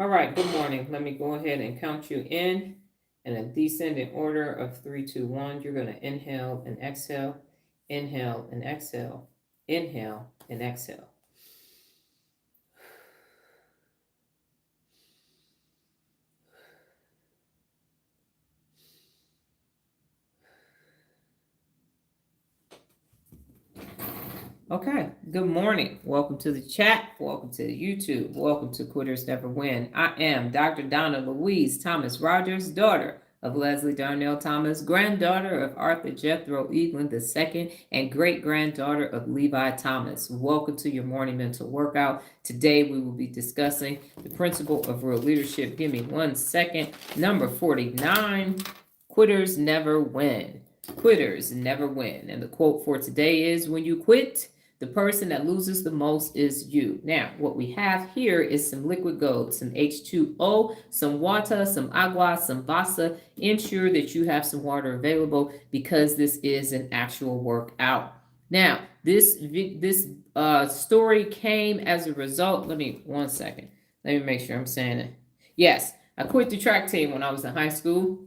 All right, good morning. Let me go ahead and count you in a descending order of 3, 2, 1. You're going to inhale and exhale, inhale and exhale, inhale and exhale. Okay, good morning. Welcome to the chat. Welcome to YouTube. Welcome to Quitters Never Win. I am Dr. Donna Louise Thomas-Rodgers, daughter of Leslie Darnell Thomas, granddaughter of Arthur Jethro Eagland II, and great-granddaughter of Levi Thomas. Welcome to your morning mental workout. Today we will be discussing the principle of real leadership. Give me 1 second. Number 49, quitters never win. Quitters never win. And the quote for today is, when you quit, the person that loses the most is you. Now, what we have here is some liquid gold, some H2O, some water, some agua, some Vasa. Ensure that you have some water available because this is an actual workout. Now, this story came as a result. Let me 1 second. Let me make sure I'm saying it. Yes, I quit the track team when I was in high school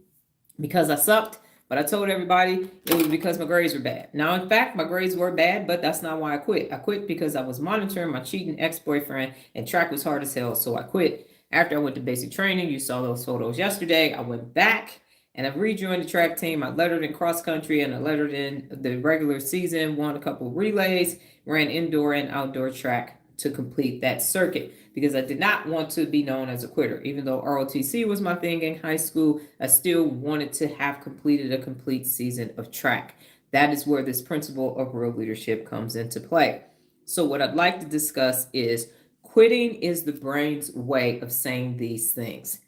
because I sucked. But I told everybody it was because my grades were bad. Now, in fact, my grades were bad, but that's not why I quit. I quit because I was monitoring my cheating ex-boyfriend, and track was hard as hell, so I quit. After I went to basic training, you saw those photos yesterday, I went back, and I rejoined the track team. I lettered in cross country, and I lettered in the regular season, won a couple relays, ran indoor and outdoor track to complete that circuit because I did not want to be known as a quitter. Even though ROTC was my thing in high school, I still wanted to have completed a complete season of track. That is where this principle of real leadership comes into play. So what I'd like to discuss is quitting is the brain's way of saying these things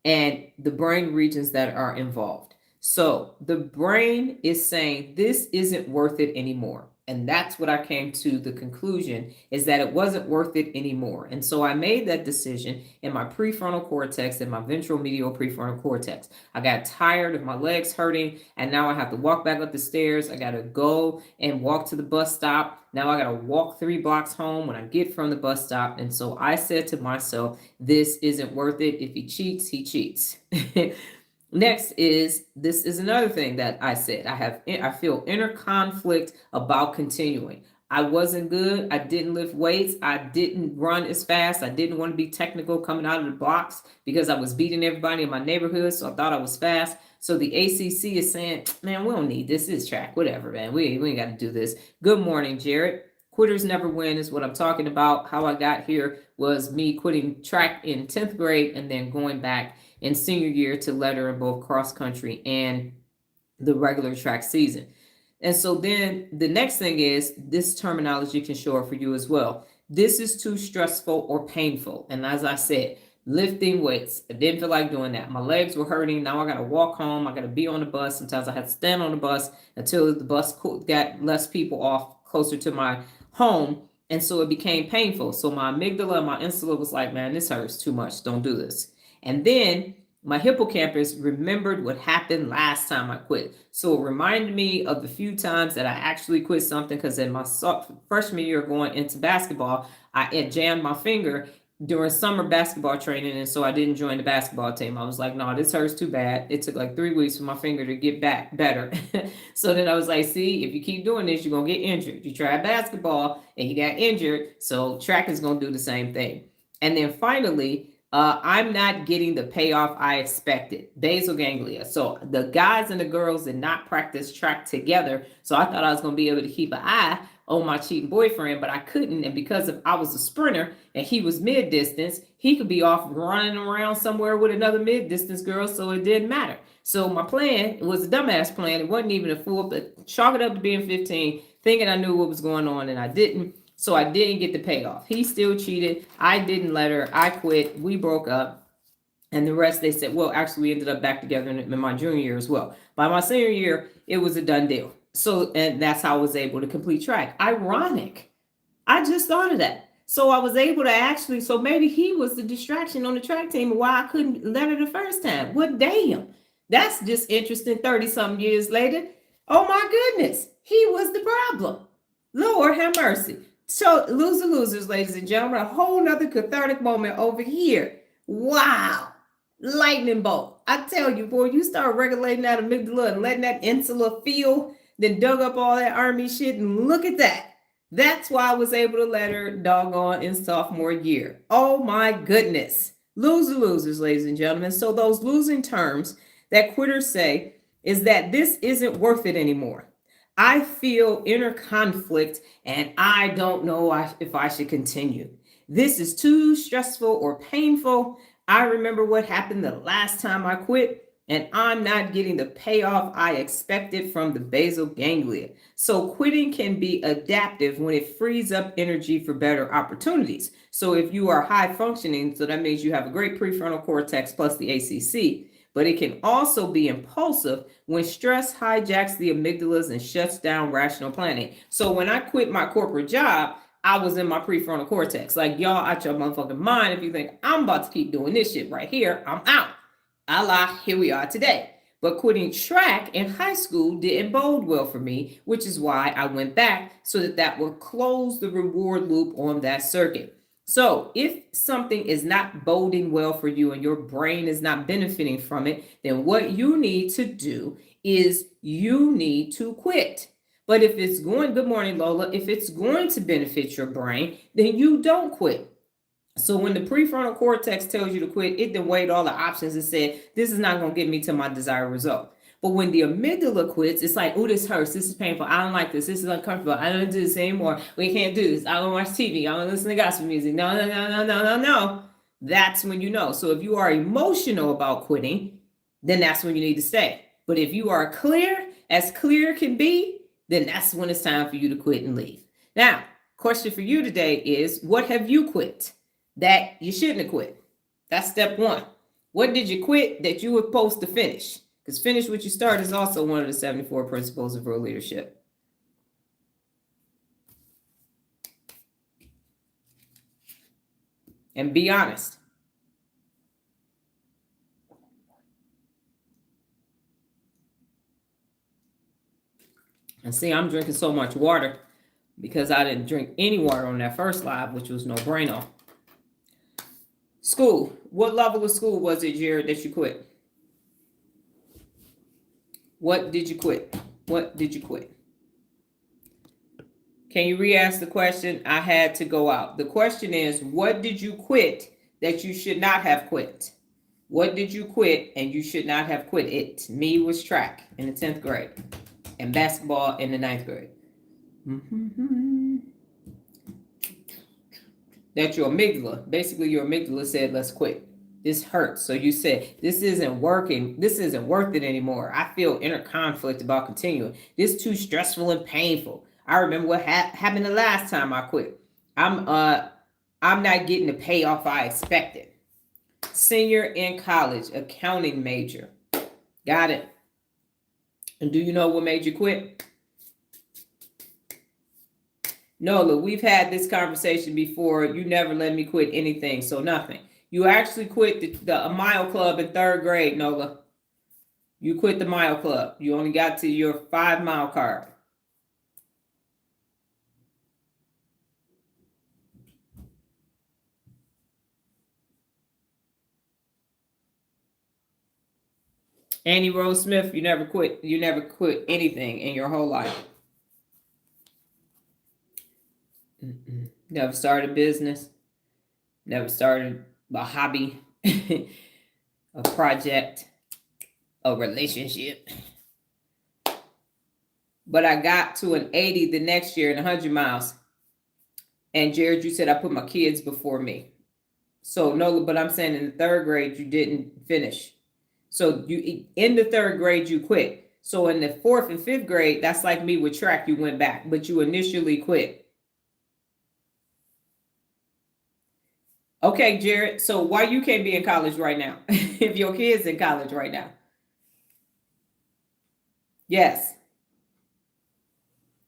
and the brain regions that are involved. So the brain is saying this isn't worth it anymore. And that's what I came to the conclusion is that it wasn't worth it anymore. And so I made that decision in my prefrontal cortex and my ventral medial prefrontal cortex. I got tired of my legs hurting, and now I have to walk back up the stairs. I got to go and walk to the bus stop. Now I got to walk 3 blocks home when I get from the bus stop. And so I said to myself, this isn't worth it. If he cheats, he cheats. Next is, this is another thing that I said. I feel inner conflict about continuing. I wasn't good. I didn't lift weights. I didn't run as fast. I didn't want to be technical coming out of the blocks because I was beating everybody in my neighborhood. So I thought I was fast. So the ACC is saying, man, we don't need this. This is track, whatever, man. We ain't got to do this. Good morning, Jared. Quitters never win is what I'm talking about. How I got here was me quitting track in 10th grade and then going back in senior year to letter in both cross country and the regular track season. And so then the next thing is, this terminology can show up for you as well. This is too stressful or painful. And as I said, lifting weights, I didn't feel like doing that. My legs were hurting. Now I got to walk home. I got to be on the bus. Sometimes I had to stand on the bus until the bus got less people off closer to my home. And so it became painful. So my amygdala and my insula was like, man, this hurts too much. Don't do this. And then my hippocampus remembered what happened last time I quit. So it reminded me of the few times that I actually quit something, because in my freshman year going into basketball, I had jammed my finger during summer basketball training, and so I didn't join the basketball team. I was like, no, this hurts too bad. It took like 3 weeks for my finger to get back better. So then I was like, see, if you keep doing this, you're going to get injured. You tried basketball and you got injured, so track is going to do the same thing. And then finally, I'm not getting the payoff I expected. Basal ganglia. So the guys and the girls did not practice track together. So I thought I was going to be able to keep an eye on my cheating boyfriend, but I couldn't. And because I was a sprinter and he was mid-distance, he could be off running around somewhere with another mid-distance girl, so it didn't matter. So my plan, it was a dumbass plan. It wasn't even a full, but chalk it up to being 15, thinking I knew what was going on, and I didn't. So I didn't get the payoff. He still cheated. I didn't let her. I quit. We broke up. And the rest, they said, well, actually, we ended up back together in my junior year as well. By my senior year, it was a done deal. So, and that's how I was able to complete track. Ironic. I just thought of that. So I was able to actually, so maybe he was the distraction on the track team why I couldn't let her the first time. Well, damn. That's just interesting 30-something years later. Oh, my goodness. He was the problem. Lord have mercy. So losers, ladies and gentlemen, a whole nother cathartic moment over here. Wow. Lightning bolt. I tell you, boy, you start regulating that amygdala and letting that insula feel, then dug up all that army shit, and look at that. That's why I was able to let her doggone in sophomore year. Oh my goodness. Losers, ladies and gentlemen. So those losing terms that quitters say is that this isn't worth it anymore. I feel inner conflict and I don't know if I should continue. This is too stressful or painful. I remember what happened the last time I quit, and I'm not getting the payoff I expected from the basal ganglia. So quitting can be adaptive when it frees up energy for better opportunities. So if you are high functioning, so that means you have a great prefrontal cortex plus the ACC, but it can also be impulsive when stress hijacks the amygdalas and shuts down rational planning. So when I quit my corporate job, I was in my prefrontal cortex. Like, y'all out your motherfucking mind. If you think I'm about to keep doing this shit right here, I'm out. A la, here we are today. But quitting track in high school didn't bode well for me, which is why I went back so that would close the reward loop on that circuit. So if something is not boding well for you and your brain is not benefiting from it, then what you need to do is you need to quit. But if it's going, good morning, Lola, if it's going to benefit your brain, then you don't quit. So when the prefrontal cortex tells you to quit, it then weighed all the options and said, this is not going to get me to my desired result. But when the amygdala quits, it's like, oh, this hurts. This is painful. I don't like this. This is uncomfortable. I don't do this anymore. We can't do this. I don't watch TV. I don't listen to gospel music. No. That's when you know. So if you are emotional about quitting, then that's when you need to stay. But if you are clear can be, then that's when it's time for you to quit and leave. Now, question for you today is, what have you quit that you shouldn't have quit? That's step one. What did you quit that you were supposed to finish? Because finish what you start is also one of the 74 principles of real leadership. And be honest. And see, I'm drinking so much water because I didn't drink any water on that first live, which was no brainer. School. What level of school was it, Jared, that you quit? What did you quit? What did you quit? Can you re-ask the question? I had to go out. The question is, what did you quit that you should not have quit? What did you quit and you should not have quit? It, to me, was track in the 10th grade and basketball in the 9th grade. That your amygdala, basically your amygdala said, let's quit. This hurts. So you said, this isn't working. This isn't worth it anymore. I feel inner conflict about continuing. This is too stressful and painful. I remember what happened the last time I quit. I'm not getting the payoff I expected. Senior in college, accounting major. Got it. And do you know what made you quit? Nola, we've had this conversation before. You never let me quit anything, so nothing. You actually quit the mile club in 3rd grade, Nola. You quit the mile club. You only got to your 5-mile card. Annie Rose Smith, you never quit. You never quit anything in your whole life. Never started a business. Never started a hobby, a project, a relationship. But I got to an 80 the next year in 100 miles. And Jared, you said I put my kids before me. So no, but I'm saying in the 3rd grade, you didn't finish. So you in the 3rd grade, you quit. So in the 4th and 5th grade, that's like me with track, you went back, but you initially quit. Okay, Jared, so why you can't be in college right now? If your kid's in college right now? Yes.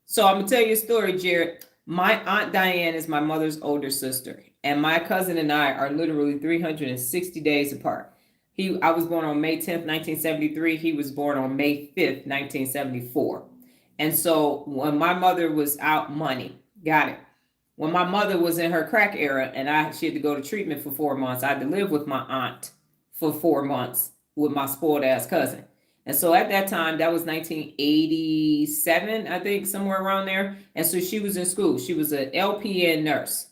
So I'm going to tell you a story, Jared. My Aunt Diane is my mother's older sister, and my cousin and I are literally 360 days apart. I was born on May 10th, 1973. He was born on May 5th, 1974. And so when my mother was out money, got it. When my mother was in her crack era and she had to go to treatment for 4 months, I had to live with my aunt for 4 months with my spoiled ass cousin. And so at that time, that was 1987, I think, somewhere around there. And so she was in school. She was an LPN nurse,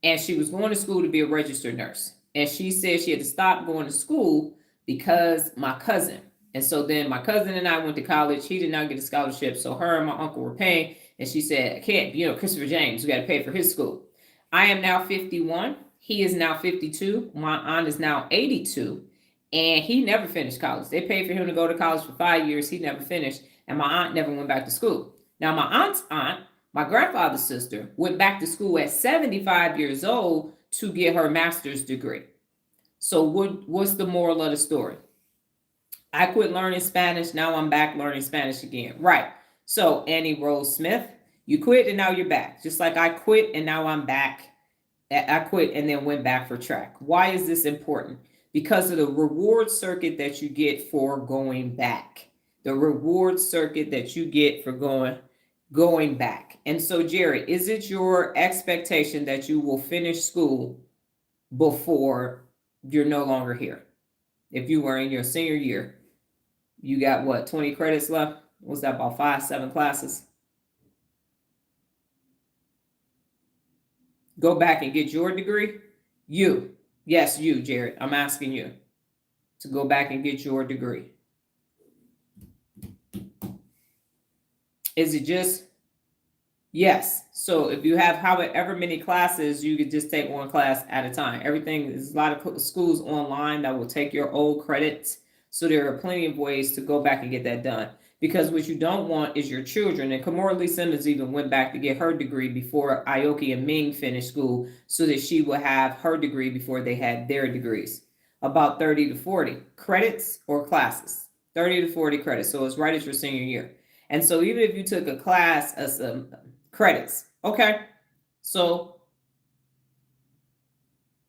and she was going to school to be a registered nurse. And she said she had to stop going to school because my cousin. And so then my cousin and I went to college. He did not get a scholarship. So her and my uncle were paying. And she said, I can't, Christopher James, we got to pay for his school. I am now 51. He is now 52. My aunt is now 82. And he never finished college. They paid for him to go to college for 5 years. He never finished. And my aunt never went back to school. Now, my aunt's aunt, my grandfather's sister, went back to school at 75 years old to get her master's degree. So what's the moral of the story? I quit learning Spanish. Now I'm back learning Spanish again. Right. So Annie Rose Smith, you quit and now you're back. Just like I quit and now I'm back. I quit and then went back for track. Why is this important? Because of the reward circuit that you get for going back. The reward circuit that you get for going back. And so, Jared, is it your expectation that you will finish school before you're no longer here? If you were in your senior year, you got what, 20 credits left? Was that about 5-7 classes? Go back and get your degree? You. Yes, you, Jared. I'm asking you to go back and get your degree. Is it just? Yes. So if you have however many classes, you could just take one class at a time. Everything is a lot of schools online that will take your old credits. So there are plenty of ways to go back and get that done. Because what you don't want is your children. And Kamora Lee Simmons even went back to get her degree before Aoki and Ming finished school so that she would have her degree before they had their degrees. About 30 to 40 credits or classes. 30 to 40 credits. So it's right at your senior year. And so even if you took a class as some credits, okay, so,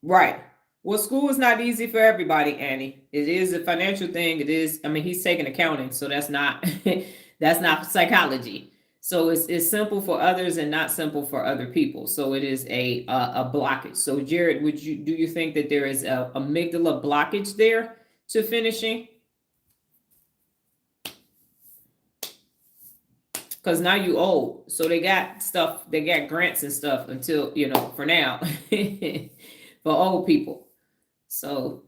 right. Well, school is not easy for everybody, Annie. It is a financial thing. It is, he's taking accounting, so that's not that's not psychology. So it's simple for others and not simple for other people. So it is a blockage. So Jared, do you think that there is a amygdala blockage there to finishing? Because now you old, so they got grants and stuff until, for now, for old people. So,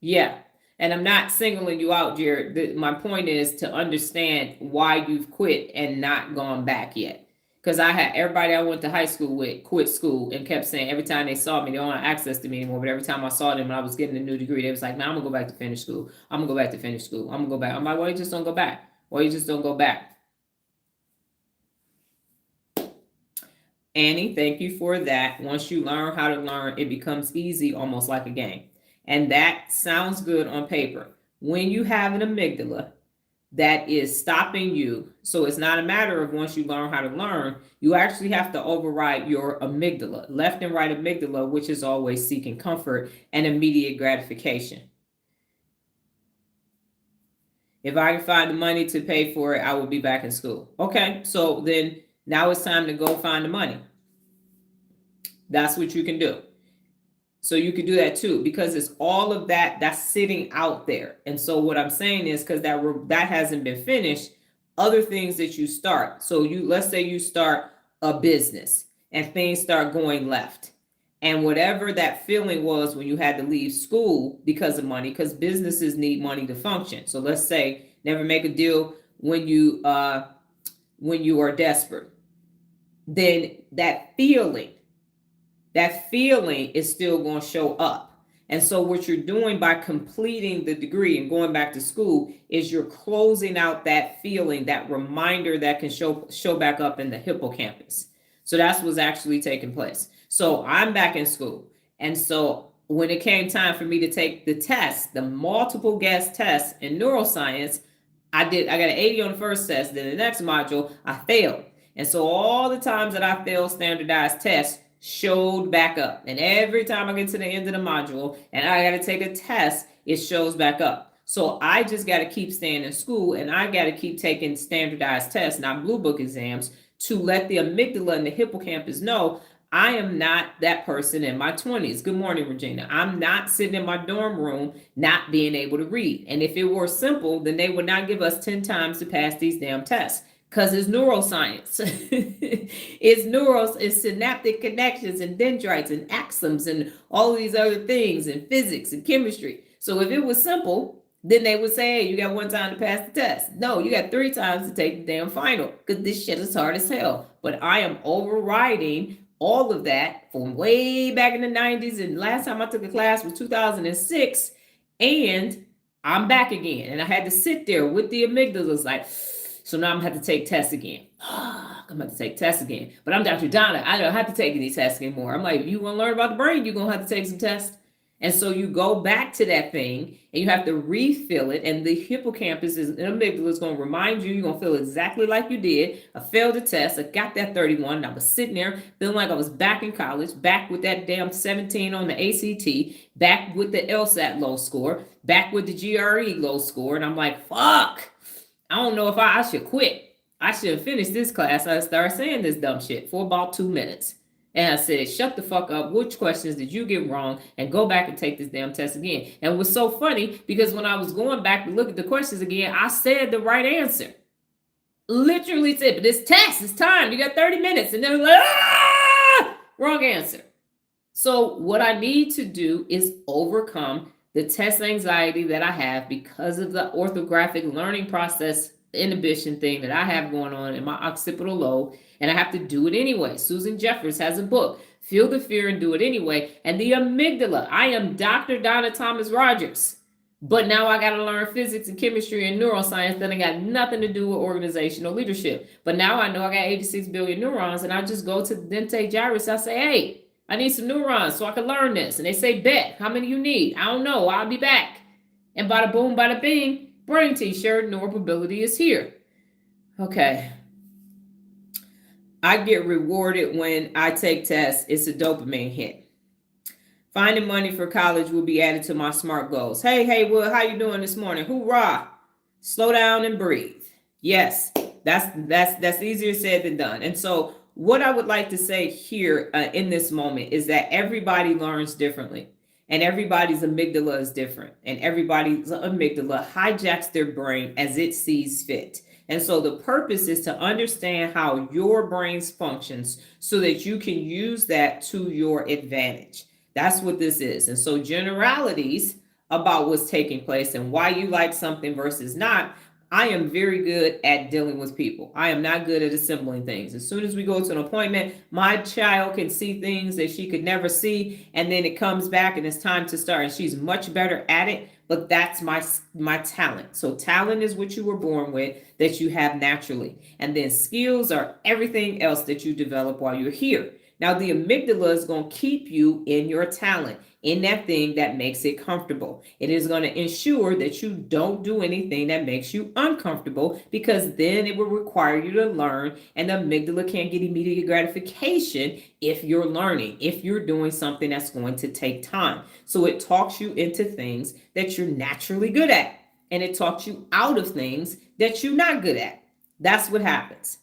yeah. And I'm not singling you out, Jared. My point is to understand why you've quit and not gone back yet. Because I had everybody I went to high school with quit school and kept saying every time they saw me, they don't have access to me anymore. But every time I saw them and I was getting a new degree, they was like, man, I'm going to go back to finish school. I'm going to go back to finish school. I'm going to go back. I'm like, why you just don't go back? Why you just don't go back? Annie, thank you for that. Once you learn how to learn, it becomes easy, almost like a game. And that sounds good on paper. When you have an amygdala that is stopping you, so it's not a matter of once you learn how to learn, you actually have to override your amygdala, left and right amygdala, which is always seeking comfort and immediate gratification. If I can find the money to pay for it, I will be back in school. Okay, so then now it's time to go find the money. That's what you can do. So you could do that too, because it's all of that's sitting out there. And so what I'm saying is, because that hasn't been finished, other things that you start. So let's say you start a business and things start going left. And whatever that feeling was when you had to leave school because of money, because businesses need money to function. So let's say never make a deal when you are desperate. Then that feeling is still going to show up. And so what you're doing by completing the degree and going back to school is you're closing out that feeling, that reminder that can show back up in the hippocampus. So that's what's actually taking place. So I'm back in school. And so when it came time for me to take the test, the multiple guess test in neuroscience, I got an 80 on the first test. Then the next module, I failed. And so all the times that I failed standardized tests showed back up. And every time I get to the end of the module and I got to take a test, it shows back up. So I just got to keep staying in school and I got to keep taking standardized tests, not blue book exams, to let the amygdala and the hippocampus know I am not that person in my 20s. Good morning, Regina. I'm not sitting in my dorm room not being able to read. And if it were simple, then they would not give us 10 times to pass these damn tests. Because it's neuroscience. It's synaptic connections and dendrites and axons and all of these other things and physics and chemistry. So if it was simple, then they would say, hey, you got 1 time to pass the test. No, you got 3 times to take the damn final because this shit is hard as hell. But I am overriding all of that from way back in the 90s. And last time I took a class was 2006. And I'm back again. And I had to sit there with the amygdalas like, so now I'm going to have to take tests again. I'm going to take tests again. But I'm Dr. Donna. I don't have to take any tests anymore. I'm like, you want to learn about the brain? You're going to have to take some tests. And so you go back to that thing and you have to refill it. And the hippocampus and amygdala is going to remind you, you're going to feel exactly like you did. I failed the test. I got that 31. And I was sitting there feeling like I was back in college, back with that damn 17 on the ACT, back with the LSAT low score, back with the GRE low score. And I'm like, fuck, I don't know if I should quit. I should finish this class. I started saying this dumb shit for about 2 minutes. And I said, shut the fuck up. Which questions did you get wrong? And go back and take this damn test again. And it was so funny because when I was going back to look at the questions again, I said the right answer. Literally said, but this test is timed. You got 30 minutes. And then like, wrong answer. So what I need to do is overcome the test anxiety that I have because of the orthographic learning process inhibition thing that I have going on in my occipital lobe, and I have to do it anyway. Susan Jeffers has a book, Feel the Fear and Do It Anyway. And the amygdala, I am Dr. Donna Thomas-Rodgers, but now I got to learn physics and chemistry and neuroscience that ain't got nothing to do with organizational leadership. But now I know I got 86 billion neurons, and I just go to the dentate gyrus. I say, hey, I need some neurons so I can learn this. And they say, bet. How many you need? I don't know. I'll be back. And bada boom, bada bing, brain t-shirt, neuromobility is here. Okay. I get rewarded when I take tests. It's a dopamine hit. Finding money for college will be added to my SMART goals. Hey, Will, how you doing this morning? Hoorah. Slow down and breathe. Yes, that's easier said than done. And so what I would like to say here in this moment is that everybody learns differently. And everybody's amygdala is different. And everybody's amygdala hijacks their brain as it sees fit. And so the purpose is to understand how your brain functions so that you can use that to your advantage. That's what this is. And so generalities about what's taking place and why you like something versus not. I am very good at dealing with people. I am not good at assembling things. As soon as we go to an appointment, my child can see things that she could never see. And then it comes back and it's time to start. And she's much better at it. But that's my talent. So talent is what you were born with that you have naturally. And then skills are everything else that you develop while you're here. Now, the amygdala is going to keep you in your talent, in that thing that makes it comfortable. It is going to ensure that you don't do anything that makes you uncomfortable, because then it will require you to learn, and the amygdala can't get immediate gratification if you're learning, if you're doing something that's going to take time. So it talks you into things that you're naturally good at, and it talks you out of things that you're not good at. That's what happens.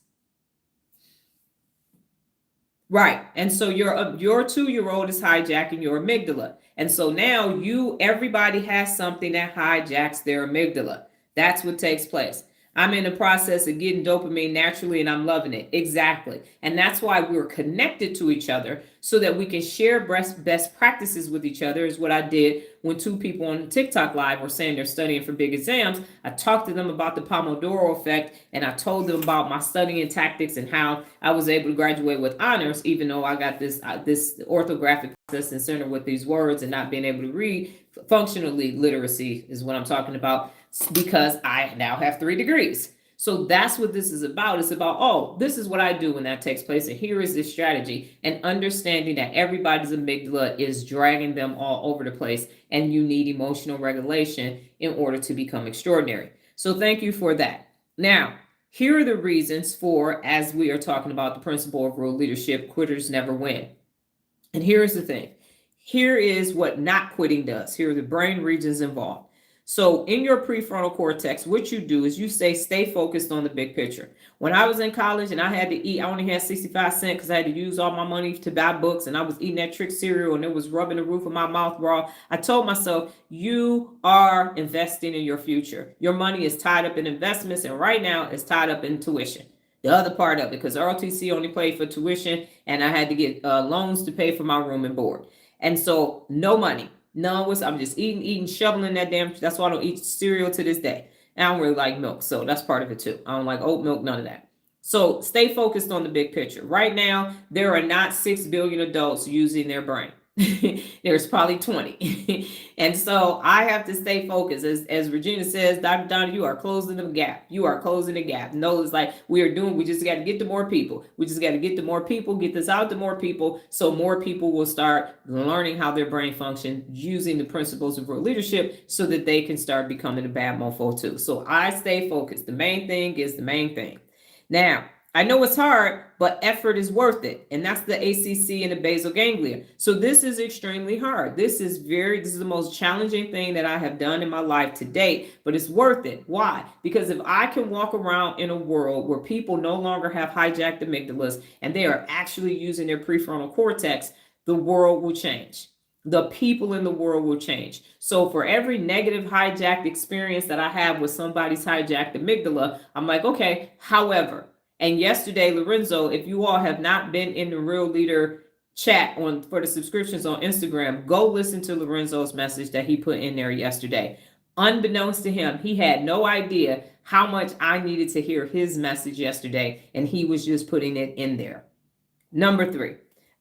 Right. And so your 2-year-old is hijacking your amygdala. And so now everybody has something that hijacks their amygdala. That's what takes place. I'm in the process of getting dopamine naturally and I'm loving it. Exactly. And that's why we're connected to each other so that we can share best practices with each other, is what I did when 2 people on TikTok Live were saying they're studying for big exams. I talked to them about the Pomodoro effect, and I told them about my studying tactics and how I was able to graduate with honors, even though I got this orthographic process and center with these words and not being able to read. Functionally literacy is what I'm talking about, because I now have 3 degrees. So that's what this is about. It's about, oh, this is what I do when that takes place, and here is this strategy, and understanding that everybody's amygdala is dragging them all over the place, and you need emotional regulation in order to become extraordinary. So thank you for that. Now, here are the reasons for, as we are talking about the principle of real leadership, quitters never win. And here's the thing. Here is what not quitting does. Here are the brain regions involved. So in your prefrontal cortex, what you do is you stay focused on the big picture. When I was in college and I had to eat, I only had 65 cents because I had to use all my money to buy books, and I was eating that trick cereal and it was rubbing the roof of my mouth raw. I told myself, you are investing in your future. Your money is tied up in investments, and right now it's tied up in tuition. The other part of it, because ROTC only paid for tuition and I had to get loans to pay for my room and board. And so no money. No, I'm just eating, shoveling that damn. That's why I don't eat cereal to this day. And I don't really like milk, so that's part of it too. I don't like oat milk, none of that. So stay focused on the big picture. Right now, there are not 6 billion adults using their brain. There's probably 20. And so I have to stay focused. As Regina says, Dr. Donna, you are closing the gap. You are closing the gap. No, it's like we just got to get to more people. We just got to get to more people, get this out to more people, so more people will start learning how their brain functions, using the principles of real leadership so that they can start becoming a bad mofo too. So I stay focused. The main thing is the main thing. Now, I know it's hard, but effort is worth it. And that's the ACC and the basal ganglia. So this is extremely hard. This is the most challenging thing that I have done in my life to date, but it's worth it. Why? Because if I can walk around in a world where people no longer have hijacked amygdalas and they are actually using their prefrontal cortex, the world will change. The people in the world will change. So for every negative hijacked experience that I have with somebody's hijacked amygdala, I'm like, okay, however. And yesterday, Lorenzo, if you all have not been in the Real Leader chat for the subscriptions on Instagram, go listen to Lorenzo's message that he put in there yesterday. Unbeknownst to him, he had no idea how much I needed to hear his message yesterday, and he was just putting it in there. Number 3.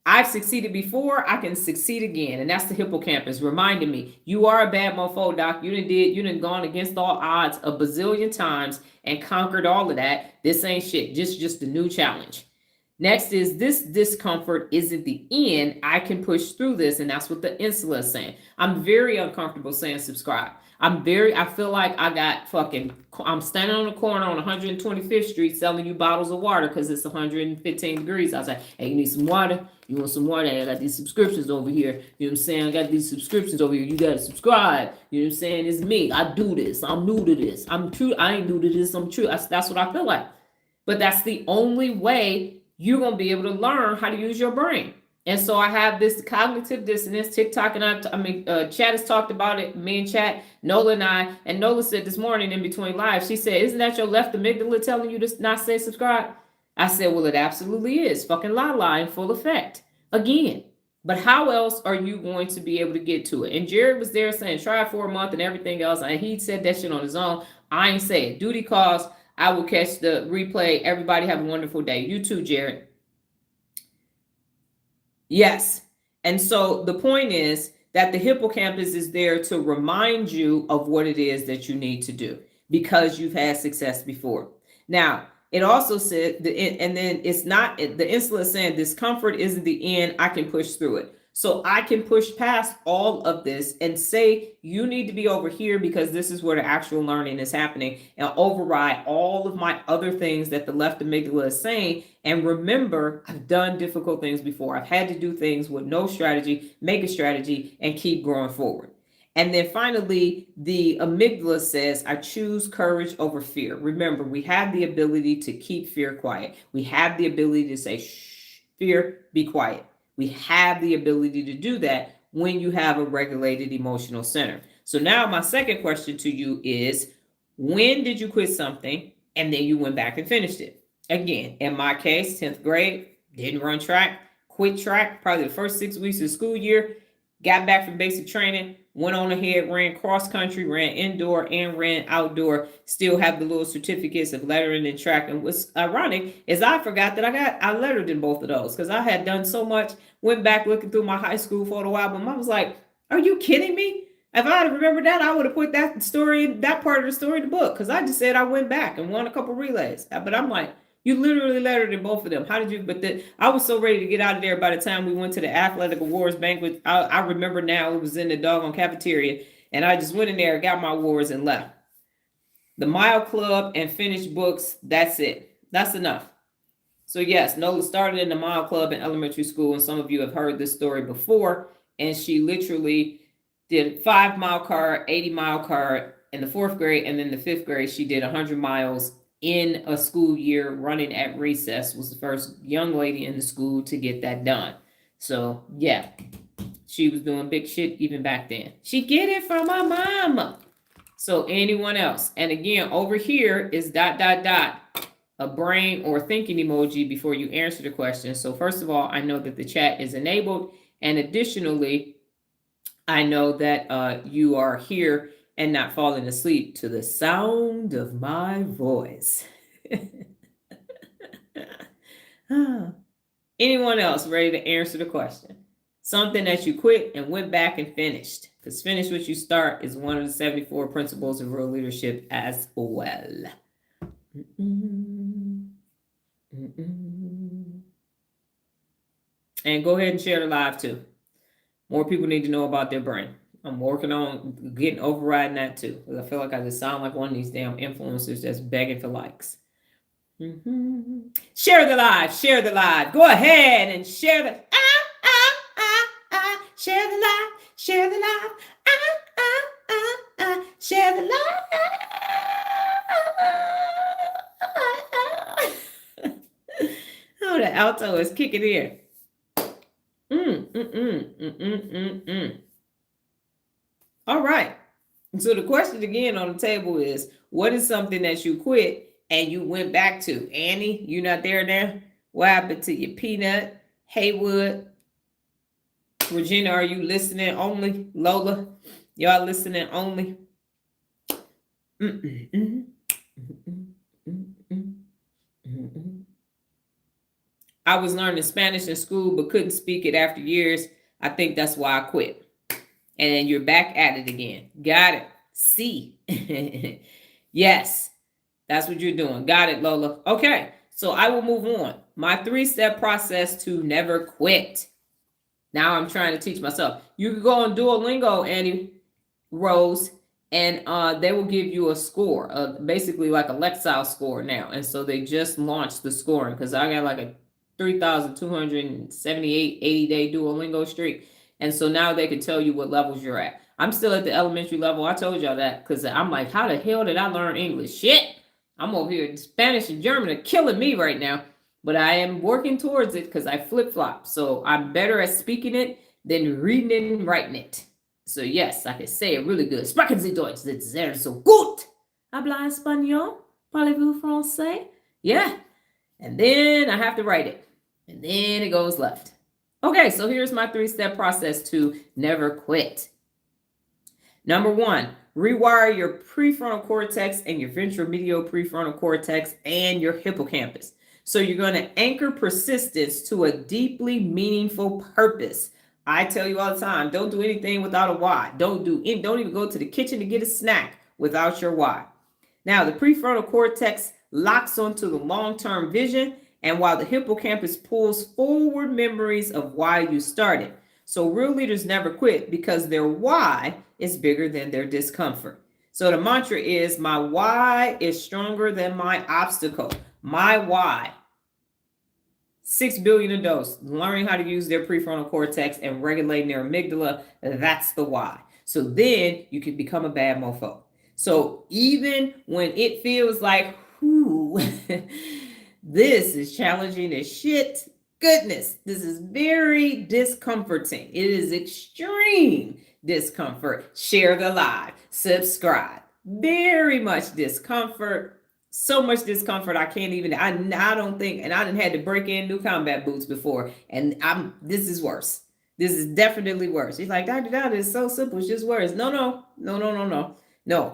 I've succeeded before, I can succeed again. And that's the hippocampus reminding me, you are a bad mofo, doc. You done gone against all odds a bazillion times and conquered all of that. This ain't shit. Just a new challenge. Next is this discomfort isn't the end. I can push through this. And that's what the insula is saying. I'm very uncomfortable saying subscribe. I feel like I'm standing on the corner on 125th Street selling you bottles of water because it's 115 degrees. I was like, hey, you need some water? You want some water? I got these subscriptions over here. You know what I'm saying? I got these subscriptions over here. You got to subscribe. You know what I'm saying? It's me. I do this. I'm new to this. I'm true. I ain't new to this. I'm true. That's what I feel like. But that's the only way you're going to be able to learn how to use your brain. And so I have this cognitive dissonance. TikTok and Chat has talked about it. Me and Chat, Nola and I. And Nola said this morning in between live, she said, isn't that your left amygdala telling you to not say subscribe? I said, well, it absolutely is. Fucking la in full effect. Again. But how else are you going to be able to get to it? And Jared was there saying, try it for a month and everything else. And he said that shit on his own. I ain't saying. Duty calls. I will catch the replay. Everybody have a wonderful day. You too, Jared. Yes. And so the point is that the hippocampus is there to remind you of what it is that you need to do because you've had success before. Now, it also said, and then it's not, the insula is saying discomfort isn't the end. I can push through it. So I can push past all of this and say, you need to be over here because this is where the actual learning is happening, and override all of my other things that the left amygdala is saying. And remember, I've done difficult things before. I've had to do things with no strategy, make a strategy, and keep growing forward. And then finally, the amygdala says, I choose courage over fear. Remember, we have the ability to keep fear quiet. We have the ability to say, shh, fear, be quiet. We have the ability to do that when you have a regulated emotional center. So now my second question to you is, when did you quit something and then you went back and finished it? Again, in my case, 10th grade, didn't run track, quit track, probably the first 6 weeks of the school year, got back from basic training, went on ahead, ran cross country, ran indoor and ran outdoor, still have the little certificates of lettering and track. And what's ironic is I forgot that I lettered in both of those because I had done so much, went back looking through my high school photo album. I was like, are you kidding me? If I had remembered that, I would have put that part of the story in the book because I just said I went back and won a couple relays. But I'm like, you literally lettered in both of them. How did you? But I was so ready to get out of there by the time we went to the athletic awards banquet. I remember now it was in the doggone cafeteria, and I just went in there, got my awards, and left. The mile club and finished books. That's it. That's enough. So yes, Nola started in the mile club in elementary school, and some of you have heard this story before. And she literally did 5 mile card, 80 mile card, in the 4th grade, and then the 5th grade, she did 100 miles in a school year running at recess. Was the first young lady in the school to get that done. So yeah, she was doing big shit even back then. She get it from her mama. So anyone else? And again, over here is ... a brain or thinking emoji before you answer the question. So first of all, I know that the chat is enabled. And additionally, I know that you are here and not falling asleep to the sound of my voice. Anyone else ready to answer the question? Something that you quit and went back and finished. Because finish what you start is one of the 74 principles of real leadership as well. And go ahead and share the live too. More people need to know about their brain. I'm working on overriding that too. Because I feel like I just sound like one of these damn influencers that's begging for likes. Share the live. Share the live. Go ahead and share the... Share the live. Share the live. Share the live. Oh, the alto is kicking in. All right. So the question again on the table is, what is something that you quit and you went back to? Annie, you not there now? What happened to you? Peanut, Haywood, Regina, are you listening only? Lola, y'all listening only? I was learning Spanish in school but couldn't speak it after years. I think that's why I quit. And then you're back at it again. Got it. See. Yes, that's what you're doing. Got it, Lola. Okay, so I will move on. My 3-step process to never quit. Now I'm trying to teach myself. You can go on Duolingo, Annie Rose, and they will give you a score, basically like a Lexile score now. And so they just launched the scoring because I got like a 3,278 80-day Duolingo streak. And so now they can tell you what levels you're at. I'm still at the elementary level. I told y'all that because I'm like, how the hell did I learn English? Shit. I'm over here. Spanish and German are killing me right now. But I am working towards it because I flip-flop. So I'm better at speaking it than reading it and writing it. So yes, I can say it really good. Sprechen Sie Deutsch. Das ist sehr so gut. Habla español? Parlez-vous français? Yeah. And then I have to write it. And then it goes left. Okay, so here's my 3-step process to never quit. Number 1, rewire your prefrontal cortex and your ventromedial prefrontal cortex and your hippocampus. So you're going to anchor persistence to a deeply meaningful purpose. I tell you all the time, don't do anything without a why. Don't even go to the kitchen to get a snack without your why. Now, the prefrontal cortex locks onto the long-term vision, and while the hippocampus pulls forward memories of why you started. So real leaders never quit because their why is bigger than their discomfort. So the mantra is, my why is stronger than my obstacle. My why. 6 billion adults learning how to use their prefrontal cortex and regulating their amygdala. That's the why. So then you can become a bad mofo. So even when it feels like, whoo, this is challenging as shit. Goodness, this is very discomforting. It is extreme discomfort. Share the live, subscribe. Very much discomfort. So much discomfort. I can't even, I don't think, and I didn't had to break in new combat boots before. And this is worse. This is definitely worse. He's like, Dr. Donna, it's so simple. It's just worse. No,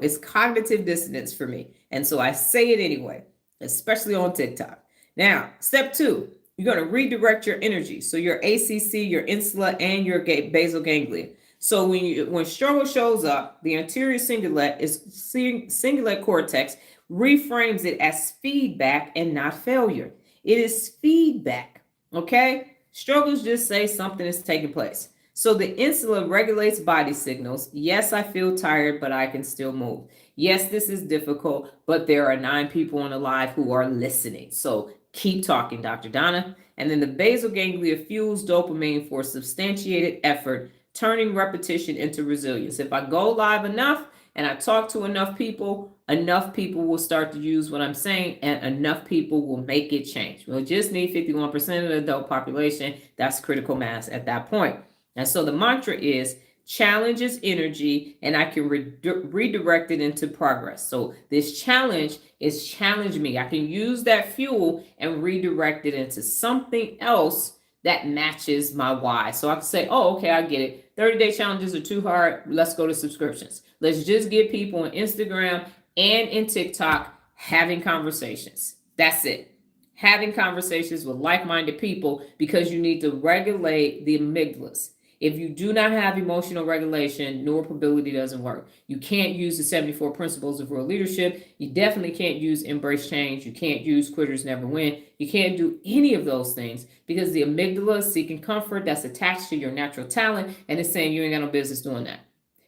it's cognitive dissonance for me. And so I say it anyway, especially on TikTok. Now, step 2, you're going to redirect your energy. So your ACC, your insula, and your basal ganglia. So when struggle shows up, the anterior cingulate cortex reframes it as feedback and not failure. It is feedback, okay? Struggles just say something is taking place. So the insula regulates body signals. Yes, I feel tired, but I can still move. Yes, this is difficult, but there are 9 people on the live who are listening. So keep talking, Dr. Donna. And then the basal ganglia fuels dopamine for substantiated effort, turning repetition into resilience. If I go live enough, and I talk to enough people will start to use what I'm saying, and enough people will make it change. We'll just need 51% of the adult population. That's critical mass at that point. And so the mantra is challenge is energy, and I can redirect it into progress. So this challenge is challenge me. I can use that fuel and redirect it into something else that matches my why. So I can say, oh, okay, I get it. 30-day challenges are too hard. Let's go to subscriptions. Let's just get people on Instagram and in TikTok having conversations. That's it. Having conversations with like-minded people, because you need to regulate the amygdalas. If you do not have emotional regulation, neuromobility doesn't work. You can't use the 74 principles of real leadership. You definitely can't use embrace change. You can't use quitters never win. You can't do any of those things, because the amygdala is seeking comfort. That's attached to your natural talent, and it's saying you ain't got no business doing that.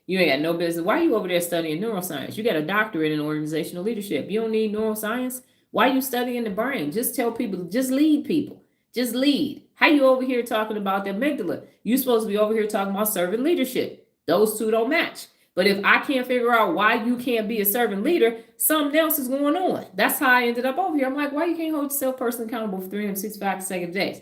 You ain't got no business. Why are you over there studying neuroscience? You got a doctorate in organizational leadership. You don't need neuroscience. Why are you studying the brain? Just tell people, just lead people. Just lead. How you over here talking about the amygdala? You supposed to be over here talking about servant leadership. Those two don't match. But if I can't figure out why you can't be a servant leader, something else is going on. That's how I ended up over here. I'm like, why you can't hold yourself personally accountable for 365 consecutive days?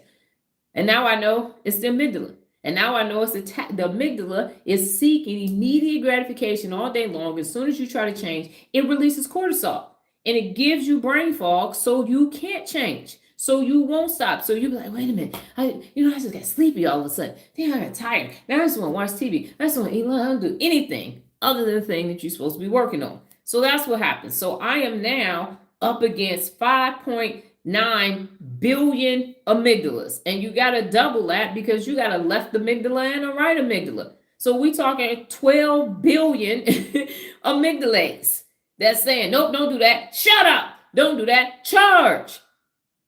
And now I know it's the amygdala. And now I know it's the amygdala is seeking immediate gratification all day long. As soon as you try to change, it releases cortisol. And it gives you brain fog, so you can't change. So you won't stop. So you be like, wait a minute, I just got sleepy all of a sudden. Then I got tired. Now I just want to watch TV. I just want to eat lunch. I don't do anything other than the thing that you're supposed to be working on. So that's what happens. So I am now up against 5.9 billion amygdalas. And you got to double that, because you got a left amygdala and a right amygdala. So we talking 12 billion amygdalates that's saying, nope, don't do that. Shut up. Don't do that. Charge.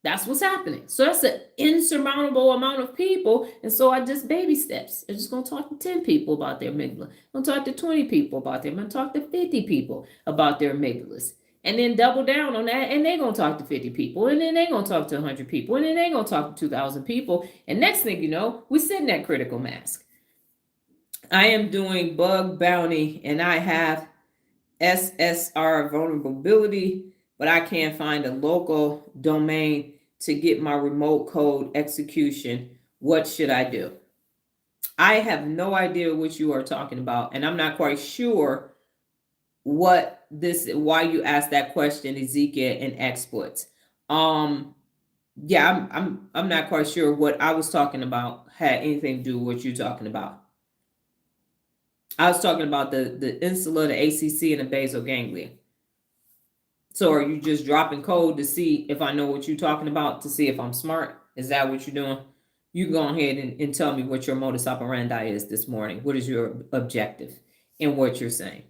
That's what's happening. So that's an insurmountable amount of people. And so I just baby steps. I'm just going to talk to 10 people about their amygdala. I'm going to talk to 20 people about them. I'm going to talk to 50 people about their amygdalas. And then double down on that. And they're going to talk to 50 people. And then they're going to talk to 100 people. And then they're going to talk to 2,000 people. And next thing you know, we're sitting at critical mass. I am doing bug bounty, and I have SSR vulnerability, but I can't find a local domain to get my remote code execution. What should I do? I have no idea what you are talking about, and I'm not quite sure why you asked that question, Ezekiel, and exploits. I'm not quite sure what I was talking about had anything to do with what you're talking about. I was talking about the insula, the ACC, and the basal ganglia. So are you just dropping code to see if I know what you're talking about, to see if I'm smart? Is that what you're doing? You can go ahead and tell me what your modus operandi is this morning. What is your objective in what you're saying?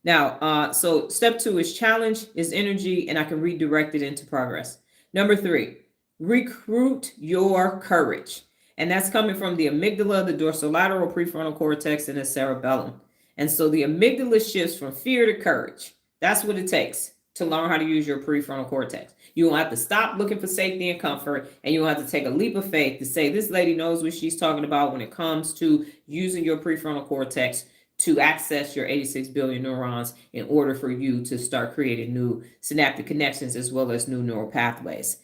Now, so step 2 is challenge is energy, and I can redirect it into progress. Number 3, recruit your courage. And that's coming from the amygdala, the dorsolateral prefrontal cortex, and the cerebellum. And so the amygdala shifts from fear to courage. That's what it takes to learn how to use your prefrontal cortex. You will have to stop looking for safety and comfort, and you'll have to take a leap of faith to say, this lady knows what she's talking about when it comes to using your prefrontal cortex to access your 86 billion neurons in order for you to start creating new synaptic connections as well as new neural pathways.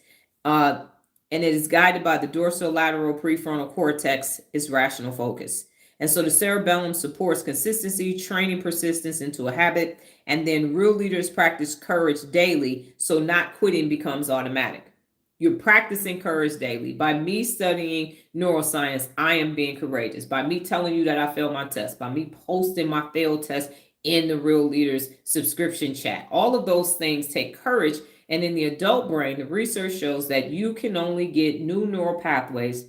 And it is guided by the dorsolateral prefrontal cortex, is rational focus. And so the cerebellum supports consistency, training persistence into a habit, and then real leaders practice courage daily, so not quitting becomes automatic. You're practicing courage daily. By me studying neuroscience, I am being courageous. By me telling you that I failed my test, by me posting my failed test in the Real Leaders subscription chat, all of those things take courage. And in the adult brain, the research shows that you can only get new neural pathways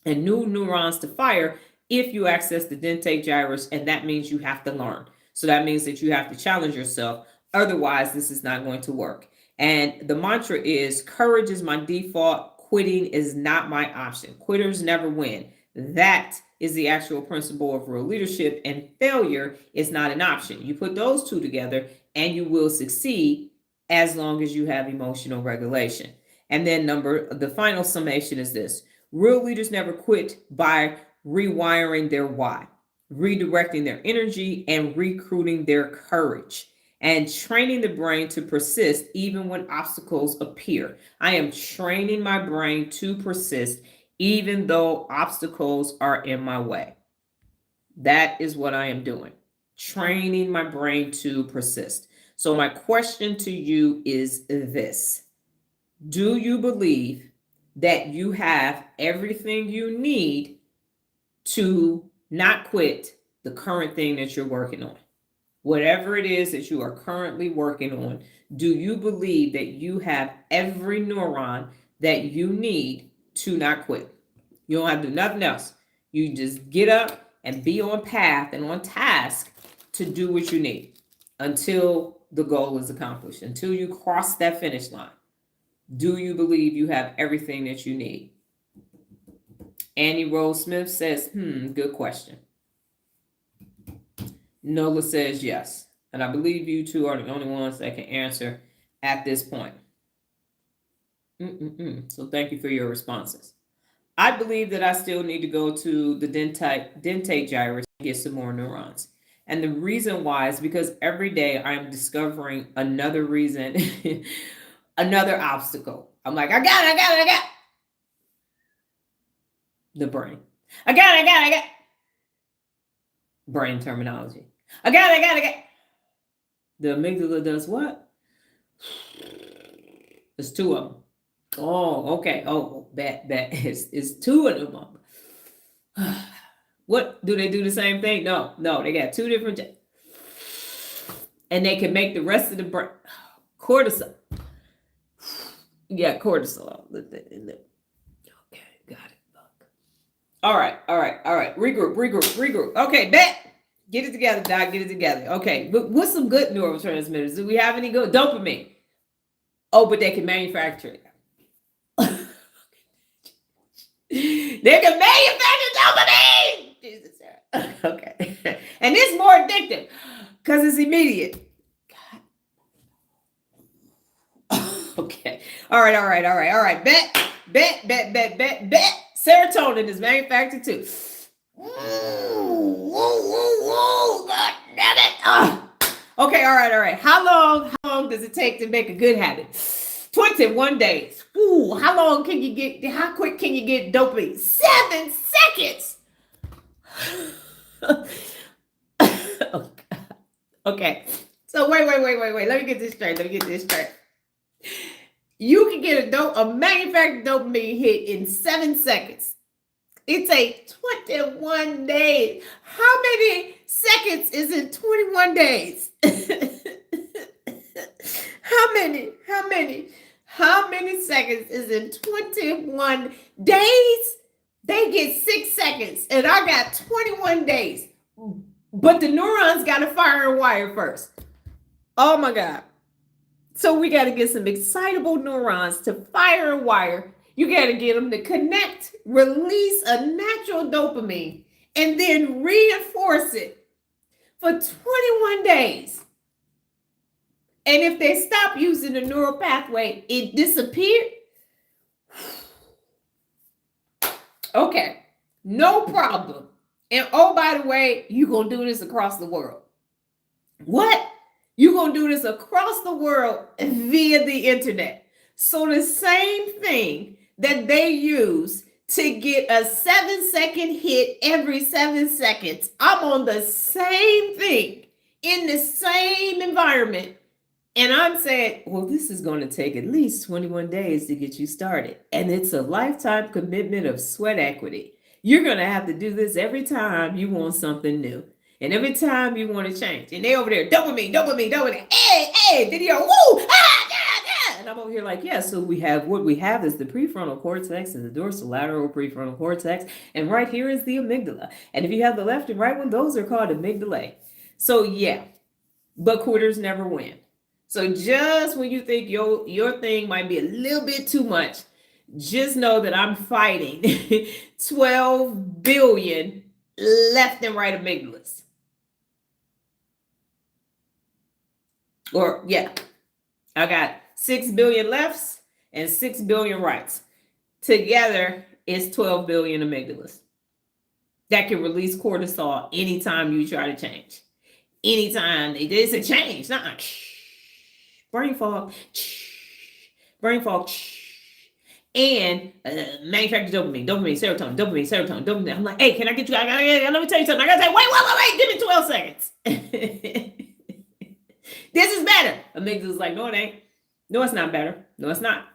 and new neurons to fire if you access the dentate gyrus, and that means you have to learn. So that means that you have to challenge yourself. Otherwise, this is not going to work. And the mantra is, courage is my default. Quitting is not my option. Quitters never win. That is the actual principle of real leadership, and failure is not an option. You put those two together and you will succeed as long as you have emotional regulation. And then the final summation is this: real leaders never quit by rewiring their why. redirecting their energy, and recruiting their courage, and training the brain to persist even when obstacles appear. I am training my brain to persist even though obstacles are in my way. That is what I am doing, training my brain to persist. So, my question to you is this: do you believe that you have everything you need to not quit the current thing that you're working on? Whatever it is that you are currently working on, do you believe that you have every neuron that you need to not quit? You don't have to do nothing else. You just get up and be on path and on task to do what you need until the goal is accomplished, until you cross that finish line. Do you believe you have everything that you need? Annie Rose Smith says, good question. Nola says yes. And I believe you two are the only ones that can answer at this point. So thank you for your responses. I believe that I still need to go to the dentate gyrus and get some more neurons. And the reason why is because every day I'm discovering another reason, another obstacle. I'm like, I got it. The brain. I got. Brain terminology. I got it. The amygdala does what? There's two of them. Oh, okay. Oh, bet. It's two of them. What, do they do the same thing? No, they got two different. And they can make the rest of the brain. Cortisol. Yeah, cortisol. Okay, got it. All right. Regroup. Okay, bet. Get it together, Doc. Get it together. Okay, but what's some good neurotransmitters? Do we have any good? Dopamine. Oh, but they can manufacture it. They can manufacture dopamine. Jesus. Okay. And it's more addictive because it's immediate. God. Okay. All right. Bet. Serotonin is manufactured too. God damn it. Okay, all right. How long does it take to make a good habit? 21 days. Ooh, how quick can you get dopamine? 7 seconds. Okay. So wait. Let me get this straight. You can get a manufactured dopamine hit in 7 seconds. It takes 21 days. How many seconds is in 21 days? How many seconds is in 21 days? They get 6 seconds, and I got 21 days. But the neurons got to fire and wire first. Oh my God. So we got to get some excitable neurons to fire and wire. You got to get them to connect, release a natural dopamine, and then reinforce it for 21 days. And if they stop using the neural pathway, it disappeared. Okay, no problem. And oh, by the way, you're going to do this across the world. What? You're going to do this across the world via the internet. So the same thing that they use to get a 7-second hit every 7 seconds, I'm on the same thing in the same environment. And I'm saying, well, this is going to take at least 21 days to get you started. And it's a lifetime commitment of sweat equity. You're going to have to do this every time you want something new. And every time you want to change. And they over there, dopamine. Hey, video, woo, yeah. And I'm over here like, yeah, so what we have is the prefrontal cortex and the dorsolateral prefrontal cortex. And right here is the amygdala. And if you have the left and right one, those are called amygdalae. So yeah, but quitters never win. So just when you think your thing might be a little bit too much, just know that I'm fighting 12 billion left and right amygdalas. Or yeah, I got 6 billion lefts and 6 billion rights. Together, it's 12 billion amygdalas. that can release cortisol anytime you try to change. Anytime it's a change, not brain fog, brain fog, and manufacture dopamine, serotonin. I'm like, hey, can I get you? Let me tell you something. I gotta say, wait, give me 12 seconds. This is better. Amygdala's like, no, it ain't. No, it's not better. No, it's not.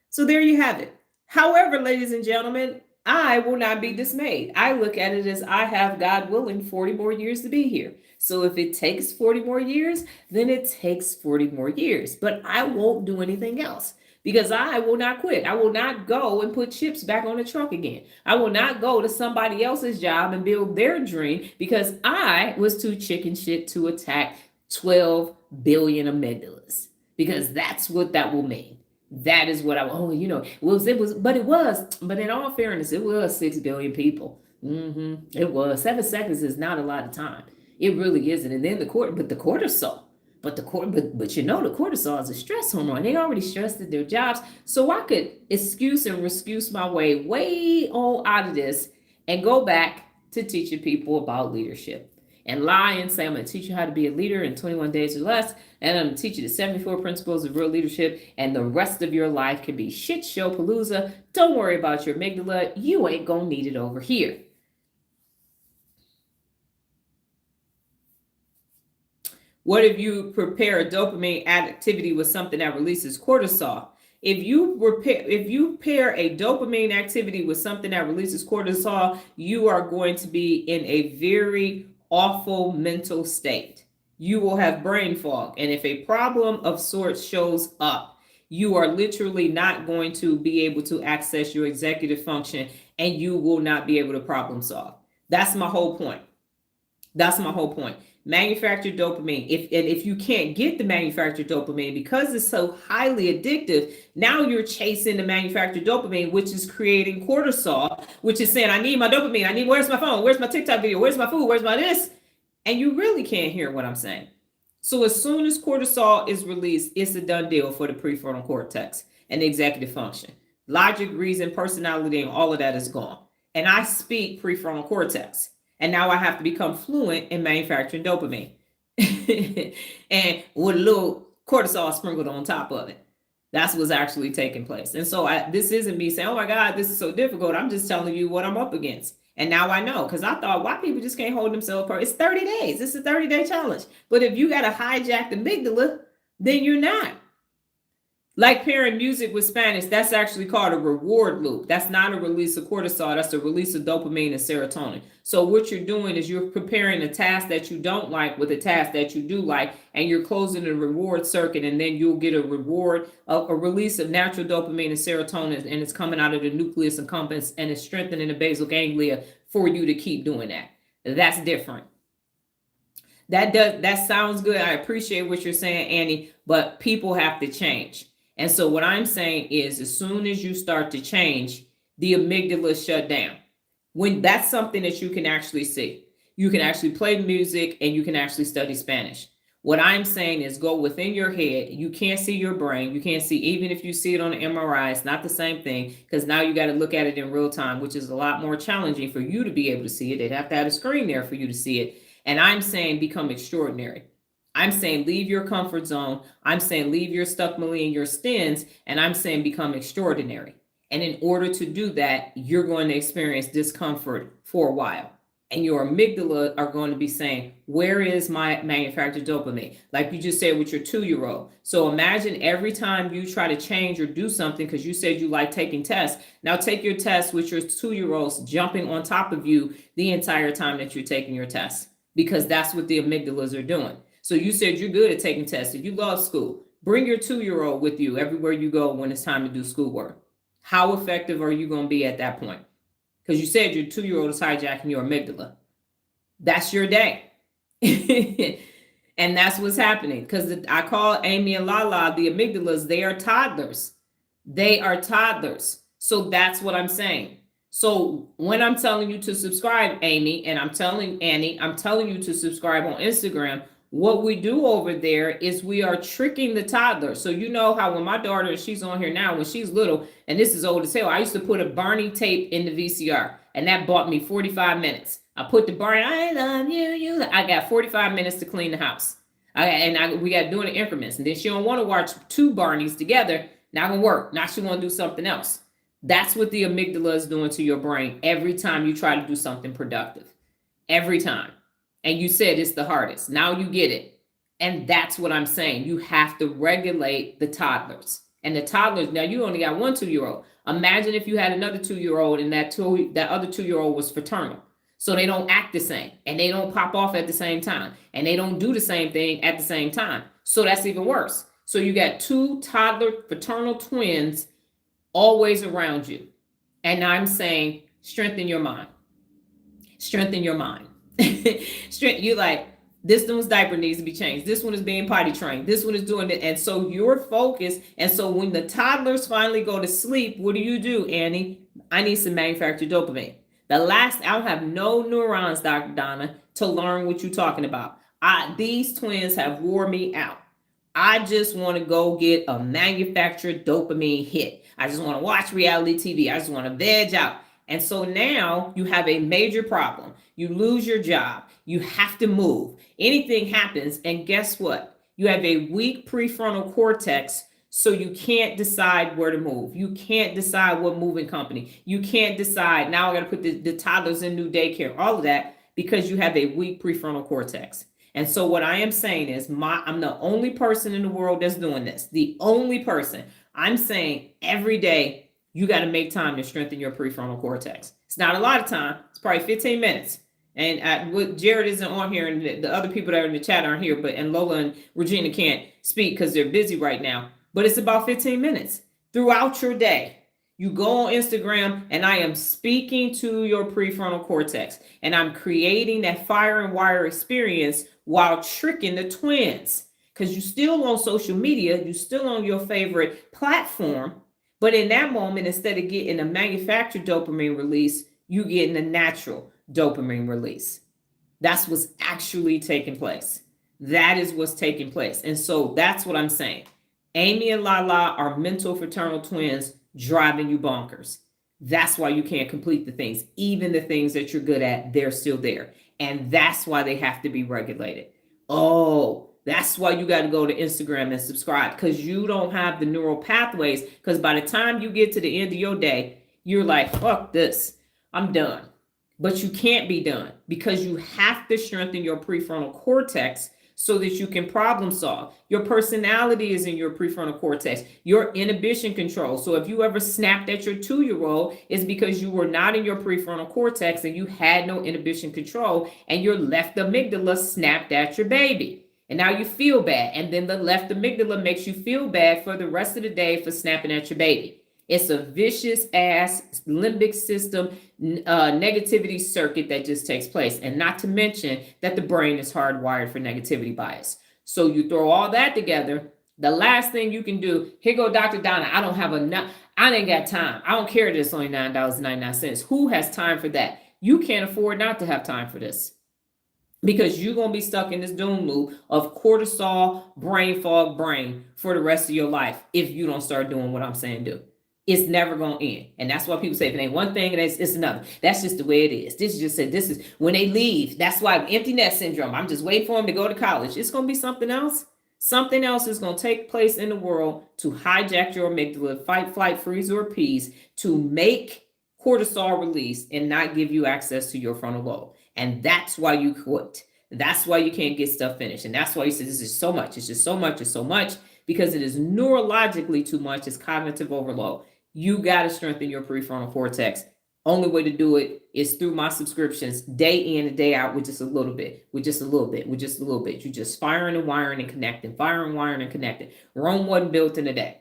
So there you have it. However, ladies and gentlemen, I will not be dismayed. I look at it as I have, God willing, 40 more years to be here. So if it takes 40 more years, then it takes 40 more years. But I won't do anything else because I will not quit. I will not go and put chips back on the truck again. I will not go to somebody else's job and build their dream because I was too chicken shit to attack 12 billion amygdalas, because that's what that will mean. That is what but in all fairness, it was 6 billion people. It was 7 seconds is not a lot of time. It really isn't. And then the cortisol, the cortisol is a stress hormone. They already stressed at their jobs. So I could excuse my way on out of this and go back to teaching people about leadership. And lie and say, I'm going to teach you how to be a leader in 21 days or less. And I'm going to teach you the 74 principles of real leadership. And the rest of your life can be shit show palooza. Don't worry about your amygdala. You ain't going to need it over here. What if you prepare a dopamine activity with something that releases cortisol? If you pair a dopamine activity with something that releases cortisol, you are going to be in a very awful mental state. You will have brain fog. And if a problem of sorts shows up, you are literally not going to be able to access your executive function, and you will not be able to problem solve. That's my whole point. Manufactured dopamine. If you can't get the manufactured dopamine because it's so highly addictive, now you're chasing the manufactured dopamine, which is creating cortisol, which is saying, I need my dopamine. Where's my phone? Where's my TikTok video? Where's my food? Where's my this? And you really can't hear what I'm saying. So as soon as cortisol is released, it's a done deal for the prefrontal cortex and the executive function. Logic, reason, personality, and all of that is gone. And I speak prefrontal cortex. And now I have to become fluent in manufacturing dopamine. And with a little cortisol sprinkled on top of it. That's what's actually taking place. And so this isn't me saying, oh my God, this is so difficult. I'm just telling you what I'm up against. And now I know, because I thought, why people just can't hold themselves apart? It's 30 days. It's a 30-day challenge. But if you got to hijack the amygdala, then you're not. Like pairing music with Spanish, that's actually called a reward loop. That's not a release of cortisol. That's a release of dopamine and serotonin. So what you're doing is you're preparing a task that you don't like with a task that you do like, and you're closing the reward circuit, and then you'll get a reward, a release of natural dopamine and serotonin, and it's coming out of the nucleus accumbens, and it's strengthening the basal ganglia for you to keep doing that. That's different. That sounds good. I appreciate what you're saying, Annie, but people have to change. And so what I'm saying is, as soon as you start to change, the amygdala shut down. When that's something that you can actually see. You can actually play music and you can actually study Spanish. What I'm saying is go within your head. You can't see your brain. You can't see, even if you see it on an MRI, it's not the same thing, because now you got to look at it in real time, which is a lot more challenging for you to be able to see it. They'd have to have a screen there for you to see it. And I'm saying become extraordinary. I'm saying leave your comfort zone. I'm saying leave your stuck Millie and your stins. And I'm saying become extraordinary. And in order to do that, you're going to experience discomfort for a while. And your amygdala are going to be saying, where is my manufactured dopamine? Like you just said with your 2-year-old. So imagine every time you try to change or do something, because you said you like taking tests. Now take your test with your 2-year-olds jumping on top of you the entire time that you're taking your test, because that's what the amygdalas are doing. So you said you're good at taking tests. If you love school, bring your 2-year-old with you everywhere you go when it's time to do schoolwork. How effective are you going to be at that point? Because you said your 2-year-old is hijacking your amygdala. That's your day. And that's what's happening. Because I call Amy and Lala the amygdalas. They are toddlers. So that's what I'm saying. So when I'm telling you to subscribe, Amy, and I'm telling Annie, I'm telling you to subscribe on Instagram, what we do over there is we are tricking the toddler. So you know how when my daughter, she's on here now, when she's little, and this is old as hell, I used to put a Barney tape in the VCR, and that bought me 45 minutes. I put the brain, I love you. I got 45 minutes to clean the house. We got to do it in increments. And then she don't want to watch two Barneys together. Not going to work. Now she want to do something else. That's what the amygdala is doing to your brain every time you try to do something productive. Every time. And you said it's the hardest. Now you get it. And that's what I'm saying. You have to regulate the toddlers. And the toddlers, now you only got one 2-year-old. Imagine if you had another 2-year-old and that other 2-year-old was fraternal. So they don't act the same and they don't pop off at the same time and they don't do the same thing at the same time. So that's even worse. So you got two toddler fraternal twins always around you. And I'm saying, strengthen your mind. Strengthen your mind. You like, this one's diaper needs to be changed. This one is being potty trained. This one is doing it. And so you're focused. And so when the toddlers finally go to sleep, what do, Annie? I need some manufactured dopamine. I don't have no neurons, Dr. Donna, to learn what you're talking about. These twins have wore me out. I just want to go get a manufactured dopamine hit. I just want to watch reality TV. I just want to veg out. And so now you have a major problem. You lose your job. You have to move. Anything happens. And guess what? You have a weak prefrontal cortex. So you can't decide where to move. You can't decide what moving company. You can't decide, now I got to put the toddlers in new daycare, all of that, because you have a weak prefrontal cortex. And so what I am saying is I'm the only person in the world that's doing this. The only person. I'm saying every day you got to make time to strengthen your prefrontal cortex. It's not a lot of time. It's probably 15 minutes. And Jared isn't on here and the other people that are in the chat aren't here, and Lola and Regina can't speak because they're busy right now. But it's about 15 minutes throughout your day. You go on Instagram and I am speaking to your prefrontal cortex and I'm creating that fire and wire experience while tricking the twins. Because you're still on social media, you're still on your favorite platform. But in that moment, instead of getting a manufactured dopamine release, you getting a natural dopamine release. That's what's actually taking place. That is what's taking place. And so that's what I'm saying. Amy and Lala are mental fraternal twins driving you bonkers. That's why you can't complete the things. Even the things that you're good at, they're still there. And that's why they have to be regulated. Oh, that's why you got to go to Instagram and subscribe, because you don't have the neural pathways. Because by the time you get to the end of your day, you're like, fuck this, I'm done. But you can't be done because you have to strengthen your prefrontal cortex so that you can problem solve. Your personality is in your prefrontal cortex, your inhibition control. So if you ever snapped at your 2-year-old, it's because you were not in your prefrontal cortex and you had no inhibition control, and your left amygdala snapped at your baby. And now you feel bad. And then the left amygdala makes you feel bad for the rest of the day for snapping at your baby. It's a vicious ass limbic system negativity circuit that just takes place. And not to mention that the brain is hardwired for negativity bias. So you throw all that together, the last thing you can do, here go Dr. Donna, I don't have enough, I ain't got time. I don't care that it's only $9.99. Who has time for that? You can't afford not to have time for this. Because you're going to be stuck in this doom loop of cortisol, brain fog, brain for the rest of your life if you don't start doing what I'm saying do. It's never going to end. And that's why people say if it ain't one thing, it's another. That's just the way it is. This is when they leave. That's why empty nest syndrome. I'm just waiting for them to go to college. It's going to be something else. Something else is going to take place in the world to hijack your amygdala, fight, flight, freeze, or appease, to make cortisol release and not give you access to your frontal lobe. And that's why you quit. That's why you can't get stuff finished. And that's why you say this is so much. It's just so much. It's so much because it is neurologically too much. It's cognitive overload. You got to strengthen your prefrontal cortex. Only way to do it is through my subscriptions, day in and day out, with just a little bit, with just a little bit, with just a little bit. You just firing and wiring and connecting, firing, wiring, and connecting. Rome wasn't built in a day.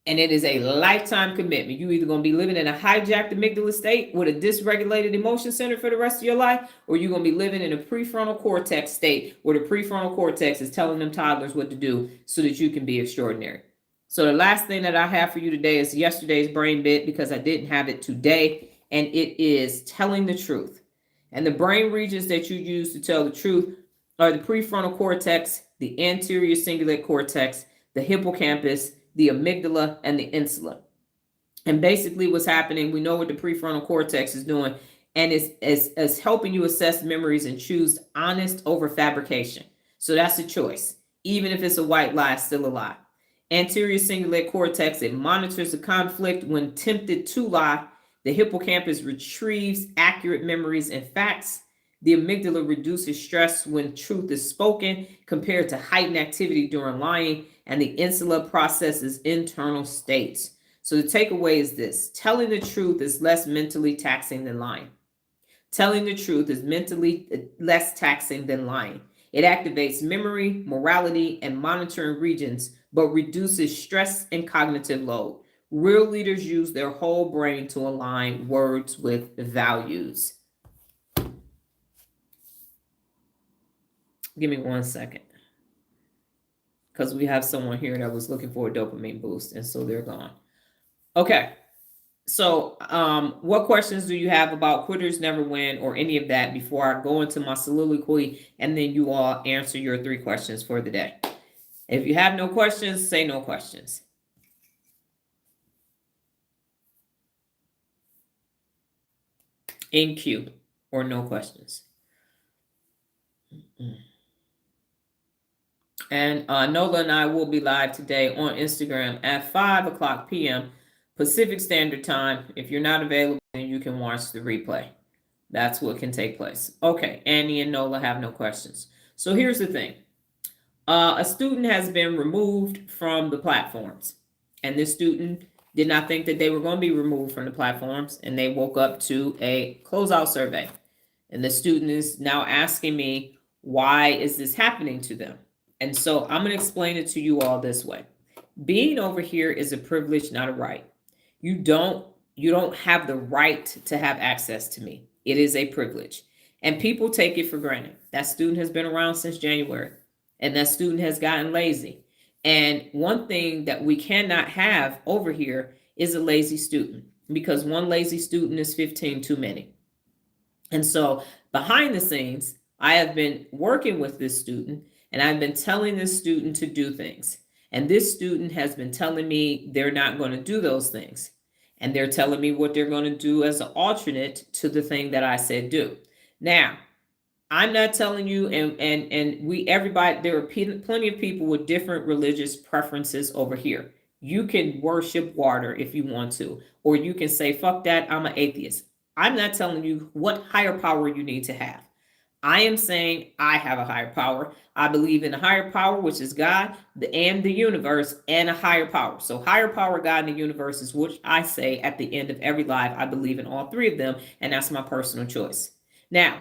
And it is a lifetime commitment. You're either going to be living in a hijacked amygdala state with a dysregulated emotion center for the rest of your life, or you're going to be living in a prefrontal cortex state where the prefrontal cortex is telling them toddlers what to do so that you can be extraordinary. So the last thing that I have for you today is yesterday's brain bit, because I didn't have it today, and it is telling the truth. And the brain regions that you use to tell the truth are the prefrontal cortex, the anterior cingulate cortex, the hippocampus, the amygdala, and the insula. And basically what's happening, we know what the prefrontal cortex is doing. and it's helping you assess memories and choose honest over fabrication. So that's a choice. Even if it's a white lie, it's still a lie. Anterior cingulate cortex, it monitors the conflict when tempted to lie. The hippocampus retrieves accurate memories and facts. The amygdala reduces stress when truth is spoken compared to heightened activity during lying, and the insula processes internal states. So the takeaway is this: telling the truth is less mentally taxing than lying. Telling the truth is mentally less taxing than lying. It activates memory, morality, and monitoring regions, but reduces stress and cognitive load. Real leaders use their whole brain to align words with values. Give me 1 second, because we have someone here that was looking for a dopamine boost, and so they're gone. Okay. So, what questions do you have about quitters never win or any of that before I go into my soliloquy, and then you all answer your 3 questions for the day? If you have no questions, say no questions. In queue, or no questions. And Nola and I will be live today on Instagram at 5 o'clock p.m. Pacific Standard Time. If you're not available, then you can watch the replay. That's what can take place. Okay, Annie and Nola have no questions. So here's the thing. A student has been removed from the platforms. And this student did not think that they were going to be removed from the platforms. And they woke up to a closeout survey. And the student is now asking me, why is this happening to them? And so I'm going to explain it to you all this way. Being over here is a privilege, not a right. You don't have the right to have access to me. It is a privilege. And people take it for granted. That student has been around since January, and that student has gotten lazy. And one thing that we cannot have over here is a lazy student, because one lazy student is 15 too many. And so behind the scenes, I have been working with this student, and I've been telling this student to do things. And this student has been telling me they're not going to do those things. And they're telling me what they're going to do as an alternate to the thing that I said do. Now, I'm not telling you, everybody, there are plenty of people with different religious preferences over here. You can worship water if you want to, or you can say, fuck that, I'm an atheist. I'm not telling you what higher power you need to have. I am saying I have a higher power. I believe in a higher power, which is God and the universe, and a higher power. So higher power, God, and the universe is what I say at the end of every live. I believe in all 3 of them, and that's my personal choice. Now,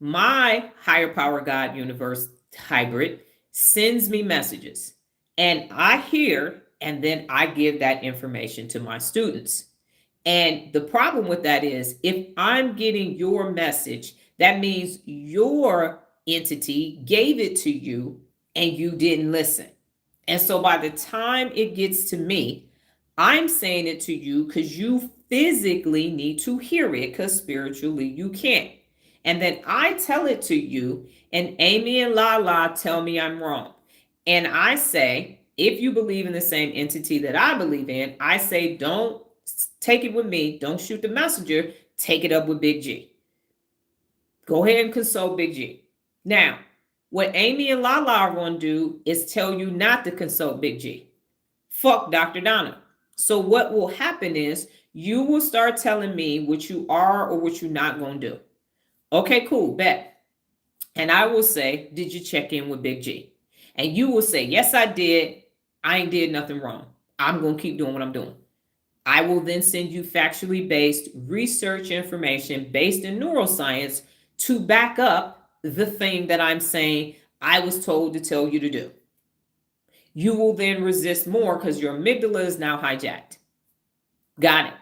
my higher power, God, universe hybrid sends me messages, and I hear, and then I give that information to my students. And the problem with that is, if I'm getting your message, that means your entity gave it to you and you didn't listen. And so by the time it gets to me, I'm saying it to you because you physically need to hear it, because spiritually you can't. And then I tell it to you, and Amy and Lala tell me I'm wrong. And I say, if you believe in the same entity that I believe in, I say, don't take it with me. Don't shoot the messenger. Take it up with Big G. Go ahead and consult Big G. Now, what Amy and Lala are going to do is tell you not to consult Big G. Fuck Dr. Donna. So what will happen is you will start telling me what you are or what you're not going to do. Okay, cool, bet. And I will say, did you check in with Big G? And you will say, yes, I did. I ain't did nothing wrong. I'm going to keep doing what I'm doing. I will then send you factually based research information based in neuroscience to back up the thing that I'm saying I was told to tell you to do. You will then resist more because your amygdala is now hijacked. Got it.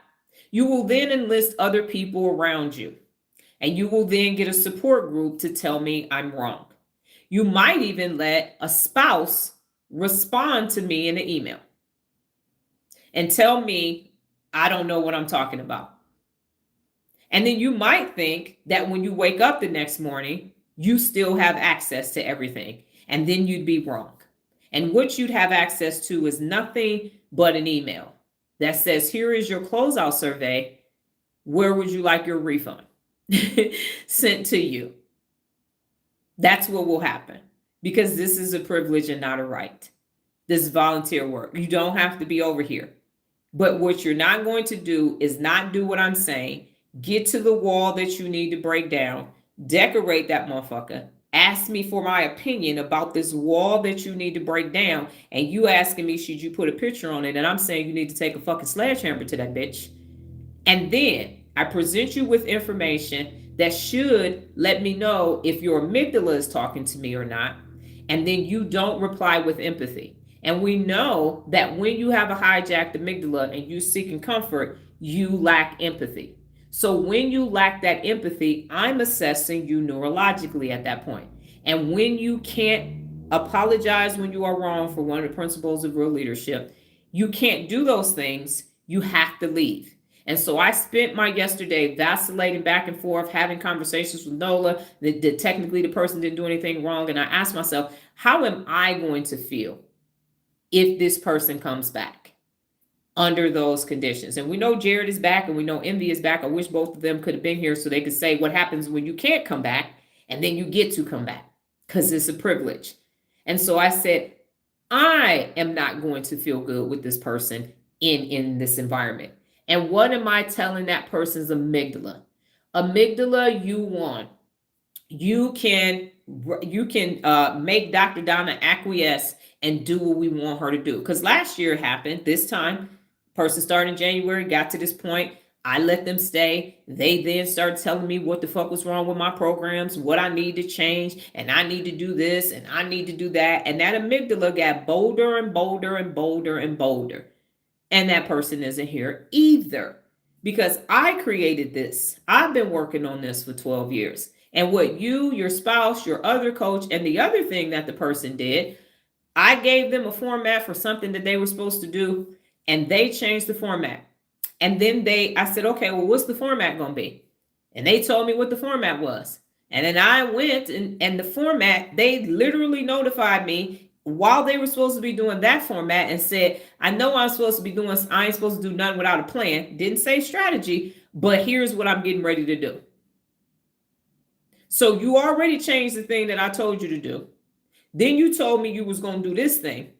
You will then enlist other people around you, and you will then get a support group to tell me I'm wrong. You might even let a spouse respond to me in an email and tell me I don't know what I'm talking about. And then you might think that when you wake up the next morning, you still have access to everything. And then you'd be wrong. And what you'd have access to is nothing but an email that says, here is your closeout survey. Where would you like your refund? sent to you. That's what will happen, because this is a privilege and not a right. This is volunteer work. You don't have to be over here. But what you're not going to do is not do what I'm saying. Get to the wall that you need to break down, decorate that motherfucker. Ask me for my opinion about this wall that you need to break down. And you asking me, should you put a picture on it? And I'm saying you need to take a fucking sledgehammer to that bitch. And then I present you with information that should let me know if your amygdala is talking to me or not. And then you don't reply with empathy. And we know that when you have a hijacked amygdala and you seeking comfort, you lack empathy. So when you lack that empathy, I'm assessing you neurologically at that point. And when you can't apologize when you are wrong, for one of the principles of real leadership, you can't do those things, you have to leave. And so I spent my yesterday vacillating back and forth, having conversations with Nola, that technically the person didn't do anything wrong. And I asked myself, how am I going to feel if this person comes back under those conditions? And we know Jared is back, and we know Envy is back. I wish both of them could have been here so they could say what happens when you can't come back and then you get to come back, because it's a privilege. And so I said, I am not going to feel good with this person in this environment. And what am I telling that person's amygdala? Amygdala, you won. You can make Dr. Donna acquiesce and do what we want her to do. Because last year it happened. This time, person started in January, got to this point. I let them stay. They then started telling me what the fuck was wrong with my programs, what I need to change, and I need to do this, and I need to do that. And that amygdala got bolder and bolder and bolder and bolder. And that person isn't here either, because I created this. I've been working on this for 12 years. And what you, your spouse, your other coach, and the other thing that the person did, I gave them a format for something that they were supposed to do, and they changed the format. And then I said, okay, well, what's the format going to be? And they told me what the format was. And then I went and the format, they literally notified me while they were supposed to be doing that format and said, I know I'm supposed to be doing, I ain't supposed to do nothing without a plan. Didn't say strategy, but here's what I'm getting ready to do. So you already changed the thing that I told you to do. Then you told me you was going to do this thing.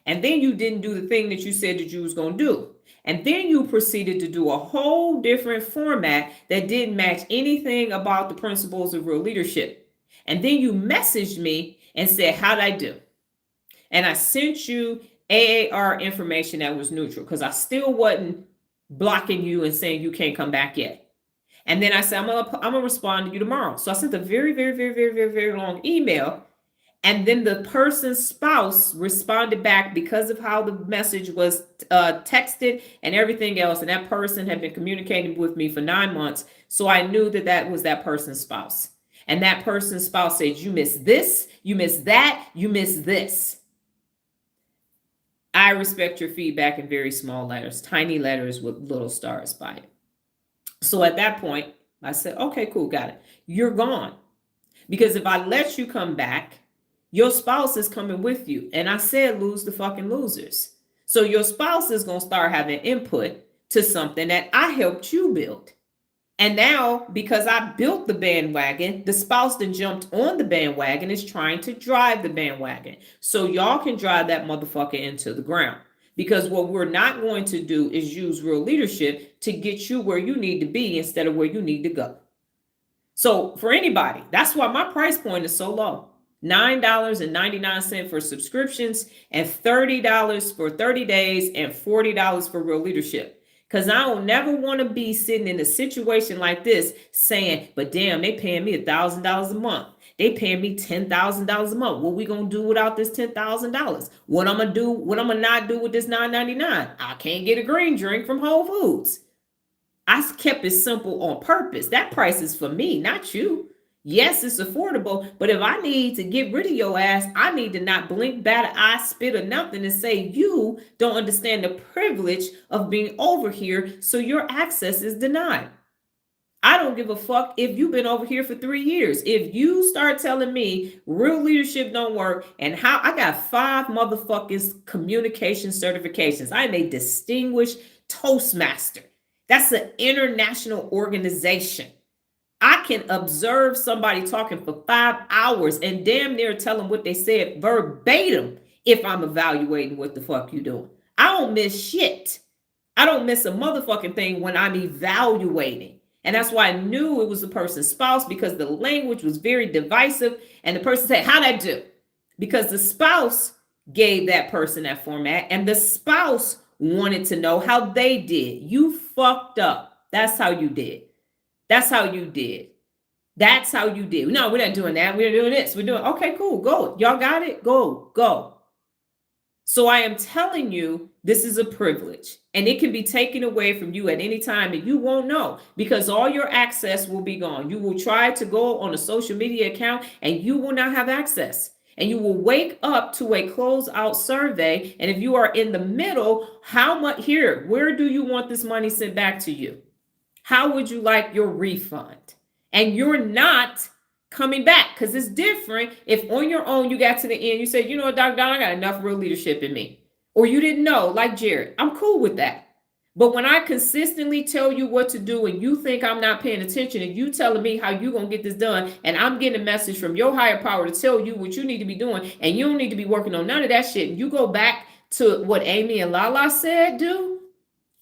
And then you didn't do the thing that you said that you was going to do. And then you proceeded to do a whole different format that didn't match anything about the principles of real leadership. And then you messaged me and said, how'd I do? And I sent you AAR information that was neutral, because I still wasn't blocking you and saying you can't come back yet. And then I said, I'm gonna respond to you tomorrow. So I sent a very, very, very, very, very, very long email. And then the person's spouse responded back because of how the message was texted and everything else. And that person had been communicating with me for 9 months. So I knew that that was that person's spouse. And that person's spouse said, you missed this, you missed that, you missed this. I respect your feedback in very small letters, tiny letters with little stars by it. So at that point, I said, okay, cool, got it. You're gone. Because if I let you come back, your spouse is coming with you. And I said, lose the fucking losers. So your spouse is going to start having input to something that I helped you build. And now, because I built the bandwagon, the spouse that jumped on the bandwagon is trying to drive the bandwagon. So y'all can drive that motherfucker into the ground. Because what we're not going to do is use real leadership to get you where you need to be instead of where you need to go. So for anybody, that's why my price point is so low. $9.99 for subscriptions and $30 for 30 days and $40 for real leadership. Because I don't never want to be sitting in a situation like this saying, but damn, they paying me $1,000 a month. They paying me $10,000 a month. What we going to do without this $10,000? What I'm going to do, what I'm going to not do with this $9.99? I can't get a green drink from Whole Foods. I kept it simple on purpose. That price is for me, not you. Yes, it's affordable, but if I need to get rid of your ass, I need to not blink, bat an eye, spit or nothing and say you don't understand the privilege of being over here, so your access is denied. I don't give a fuck if you've been over here for 3 years. If you start telling me real leadership don't work and how I got 5 motherfuckers communication certifications. I'm a distinguished Toastmaster. That's an international organization. I can observe somebody talking for 5 hours and damn near tell them what they said verbatim if I'm evaluating what the fuck you doing. I don't miss shit. I don't miss a motherfucking thing when I'm evaluating. And that's why I knew it was the person's spouse, because the language was very divisive. And the person said, how'd I do? Because the spouse gave that person that format, and the spouse wanted to know how they did. You fucked up. That's how you did. That's how you did. That's how you did. No, we're not doing that. We're doing this. We're doing, okay, cool. Go. Y'all got it? Go. So I am telling you, this is a privilege, and it can be taken away from you at any time, and you won't know, because all your access will be gone. You will try to go on a social media account and you will not have access. And you will wake up to a closeout survey. And if you are in the middle, how much here, where do you want this money sent back to you? How would you like your refund? And you're not coming back, because it's different if on your own you got to the end, you said, you know what, Dr. Don, I got enough real leadership in me. Or you didn't know, like Jared. I'm cool with that. But when I consistently tell you what to do and you think I'm not paying attention, and you telling me how you going to get this done, and I'm getting a message from your higher power to tell you what you need to be doing, and you don't need to be working on none of that shit, and you go back to what Amy and Lala said, do,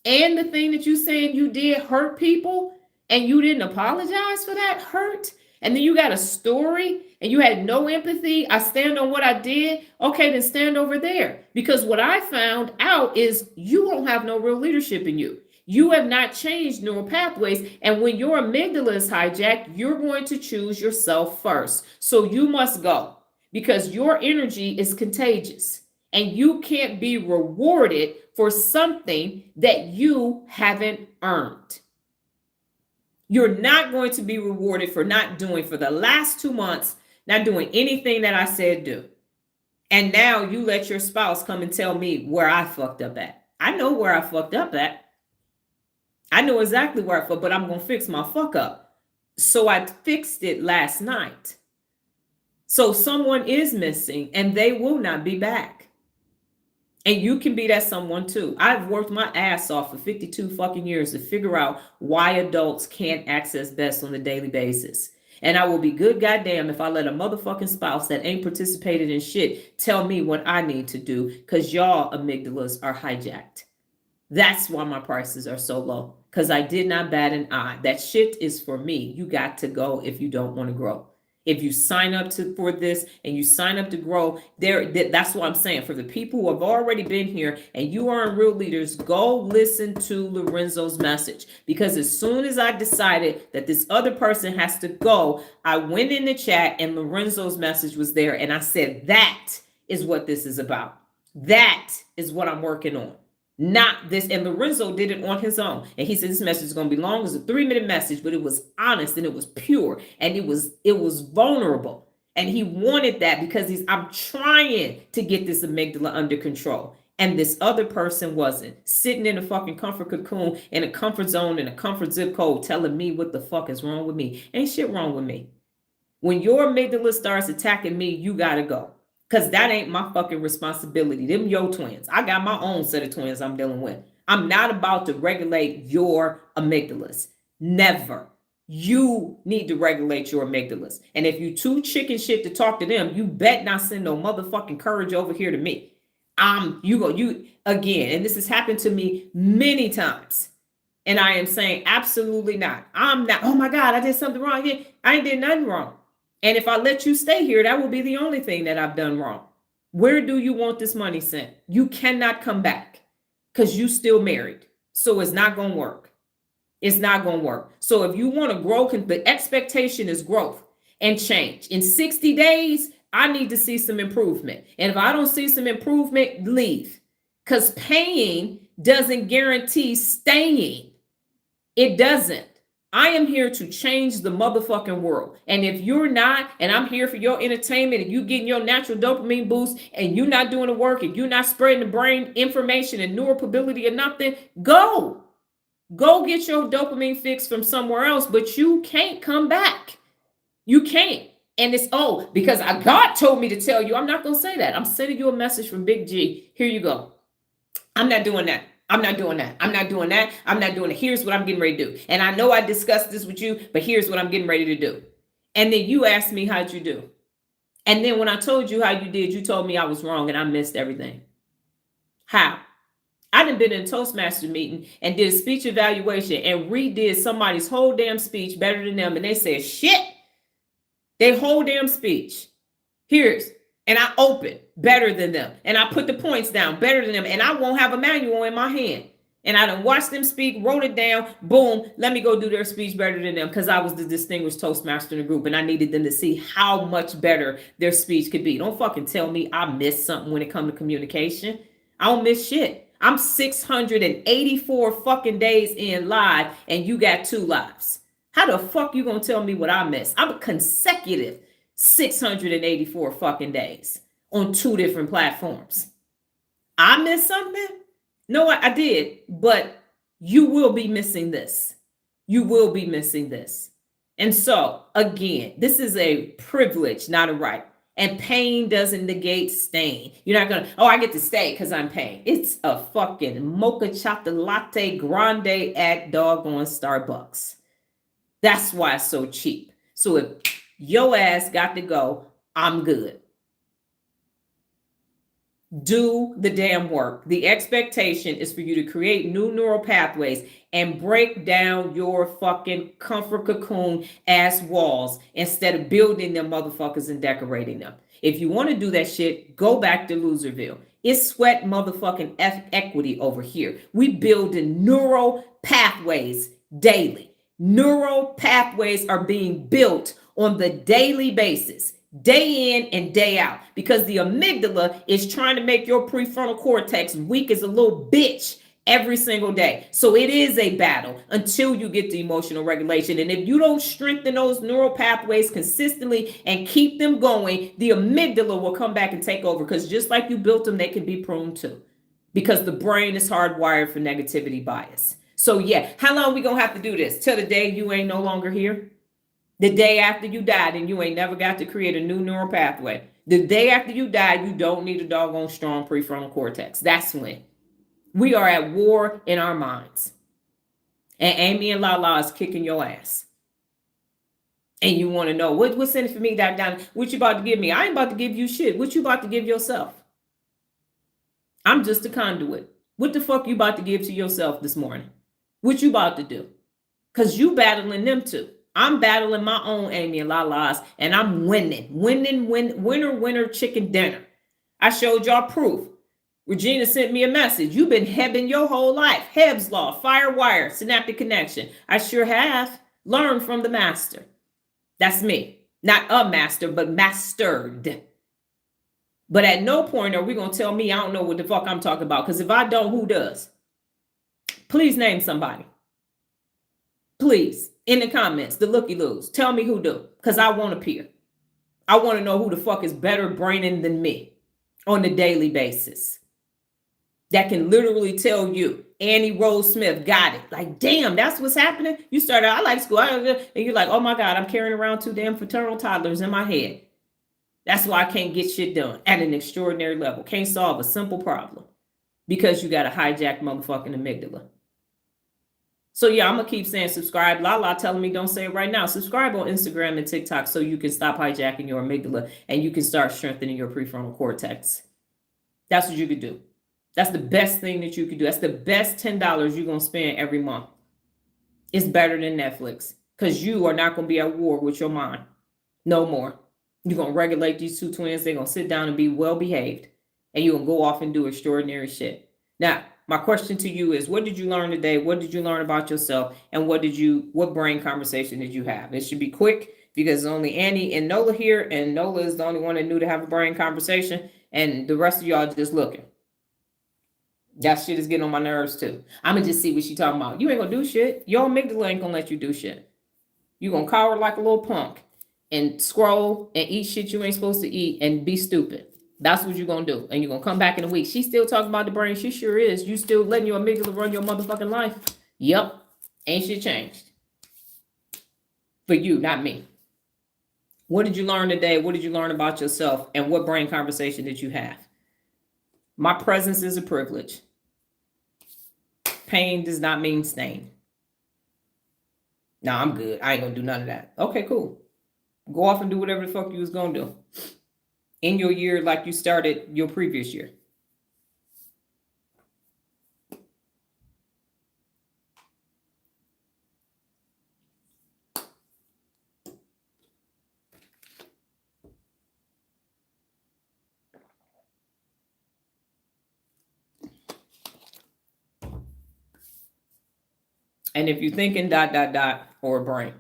and the thing that you said you did hurt people, and you didn't apologize for that hurt, and then you got a story and you had no empathy. I stand on what I did. Okay, then stand over there. Because what I found out is you don't have no real leadership in you. You have not changed neural pathways. And when your amygdala is hijacked, you're going to choose yourself first. So you must go, because your energy is contagious and you can't be rewarded for something that you haven't earned. You're not going to be rewarded for not doing, for the last 2 months, not doing anything that I said do. And now you let your spouse come and tell me where I fucked up at. I know where I fucked up at. I know exactly where I fucked, but I'm going to fix my fuck up. So I fixed it last night. So someone is missing and they will not be back. And you can be that someone too. I've worked my ass off for 52 fucking years to figure out why adults can't access best on a daily basis. And I will be good goddamn if I let a motherfucking spouse that ain't participated in shit tell me what I need to do, because y'all amygdalas are hijacked. That's why my prices are so low, because I did not bat an eye. That shit is for me. You got to go if you don't want to grow. If you sign up for this and you sign up to grow, that's what I'm saying. For the people who have already been here and you aren't real leaders, go listen to Lorenzo's message. Because as soon as I decided that this other person has to go, I went in the chat and Lorenzo's message was there. And I said, that is what this is about. That is what I'm working on. Not this. And Lorenzo did it on his own. And he said, this message is going to be long. It was a 3-minute message, but it was honest and it was pure and it was vulnerable. And he wanted that because I'm trying to get this amygdala under control. And this other person wasn't, sitting in a fucking comfort cocoon, in a comfort zone, in a comfort zip code, telling me what the fuck is wrong with me. Ain't shit wrong with me. When your amygdala starts attacking me, you got to go. Because that ain't my fucking responsibility. Them your twins. I got my own set of twins I'm dealing with. I'm not about to regulate your amygdalas. Never. You need to regulate your amygdalas. And if you too chicken shit to talk to them, you bet not send no motherfucking courage over here to me. You again, and this has happened to me many times. And I am saying absolutely not. I'm not, oh my God, I did something wrong here. I ain't did nothing wrong. And if I let you stay here, that will be the only thing that I've done wrong. Where do you want this money sent? You cannot come back because you still married. So it's not going to work. It's not going to work. So if you want to grow, the expectation is growth and change. In 60 days, I need to see some improvement. And if I don't see some improvement, leave. Because paying doesn't guarantee staying. It doesn't. I am here to change the motherfucking world. And if you're not, and I'm here for your entertainment, and you getting your natural dopamine boost, and you're not doing the work, and you're not spreading the brain information and neuropability or nothing, go. Go get your dopamine fix from somewhere else, but you can't come back. You can't. And it's, because God told me to tell you. I'm not going to say that. I'm sending you a message from Big G. Here you go. I'm not doing that. I'm not doing that. I'm not doing that. I'm not doing it. Here's what I'm getting ready to do. And I know I discussed this with you, but here's what I'm getting ready to do. And then you asked me, how'd you do? And then when I told you how you did, you told me I was wrong and I missed everything. How? I done been in a Toastmaster meeting and did a speech evaluation and redid somebody's whole damn speech better than them. And they said, shit, their whole damn speech. And I opened better than them. And I put the points down better than them. And I won't have a manual in my hand. And I done watched them speak, wrote it down, boom, let me go do their speech better than them because I was the distinguished Toastmaster in the group and I needed them to see how much better their speech could be. Don't fucking tell me I missed something when it comes to communication. I don't miss shit. I'm 684 fucking days in live and you got 2 lives. How the fuck you gonna tell me what I missed? I'm a consecutive 684 fucking days on 2 different platforms. I missed something? No, I did, but you will be missing this. You will be missing this. And so, again, this is a privilege, not a right. And pain doesn't negate staying. You're not going to, I get to stay because I'm paying. It's a fucking mocha chocolate grande at doggone Starbucks. That's why it's so cheap. So if your ass got to go, I'm good. Do the damn work. The expectation is for you to create new neural pathways and break down your fucking comfort cocoon ass walls instead of building them motherfuckers and decorating them. If you want to do that shit, go back to Loserville. It's sweat motherfucking equity over here. We building neural pathways daily. Neural pathways are being built on the daily basis. Day in and day out, because the amygdala is trying to make your prefrontal cortex weak as a little bitch every single day. So it is a battle until you get the emotional regulation. And if you don't strengthen those neural pathways consistently and keep them going, the amygdala will come back and take over, because just like you built them, they can be pruned too, because the brain is hardwired for negativity bias. So yeah, how long we gonna have to do this? Till the day you ain't no longer here? The day after you died and you ain't never got to create a new neural pathway. The day after you die, you don't need a doggone strong prefrontal cortex. That's when. We are at war in our minds. And Amy and Lala is kicking your ass. And you want to know, what's in it for me, Dr. Donna? What you about to give me? I ain't about to give you shit. What you about to give yourself? I'm just a conduit. What the fuck you about to give to yourself this morning? What you about to do? Because you battling them too. I'm battling my own Amy and Lala's, and I'm winning. Winner, chicken dinner. I showed y'all proof. Regina sent me a message. You've been hebbing your whole life. Hebb's law, firewire, synaptic connection. I sure have. Learned from the master. That's me. Not a master, but mastered. But at no point are we going to tell me I don't know what the fuck I'm talking about. Because if I don't, who does? Please name somebody. Please. In the comments, the looky-loos. Tell me who do. Because I want to peer. I want to know who the fuck is better braining than me on a daily basis. That can literally tell you, Annie Rose Smith got it. Like, damn, that's what's happening. You started, I like school. And you're like, oh my God, I'm carrying around 2 damn fraternal toddlers in my head. That's why I can't get shit done at an extraordinary level. Can't solve a simple problem. Because you got a hijacked motherfucking amygdala. So yeah, I'm going to keep saying subscribe. Lala telling me don't say it right now. Subscribe on Instagram and TikTok so you can stop hijacking your amygdala and you can start strengthening your prefrontal cortex. That's what you could do. That's the best thing that you could do. That's the best $10 you're going to spend every month. It's better than Netflix because you are not going to be at war with your mind. No more. You're going to regulate these 2 twins. They're going to sit down and be well behaved and you're going to go off and do extraordinary shit. Now, my question to you is, what did you learn today? What did you learn about yourself? And what brain conversation did you have? It should be quick because only Annie and Nola here, and Nola is the only one that knew to have a brain conversation, and the rest of y'all just looking. That shit is getting on my nerves too. I'm gonna just see what she talking about. You ain't gonna do shit. Your amygdala ain't gonna let you do shit. You gonna cower like a little punk and scroll and eat shit you ain't supposed to eat and be stupid. That's what you're going to do. And you're going to come back in a week. She's still talking about the brain. She sure is. You still letting your amygdala run your motherfucking life. Yep. Ain't shit changed. For you, not me. What did you learn today? What did you learn about yourself? And what brain conversation did you have? My presence is a privilege. Pain does not mean stain. No, I'm good. I ain't gonna do none of that. Okay, cool. Go off and do whatever the fuck you was gonna do in your year like you started your previous year. And if you're thinking ... or brain,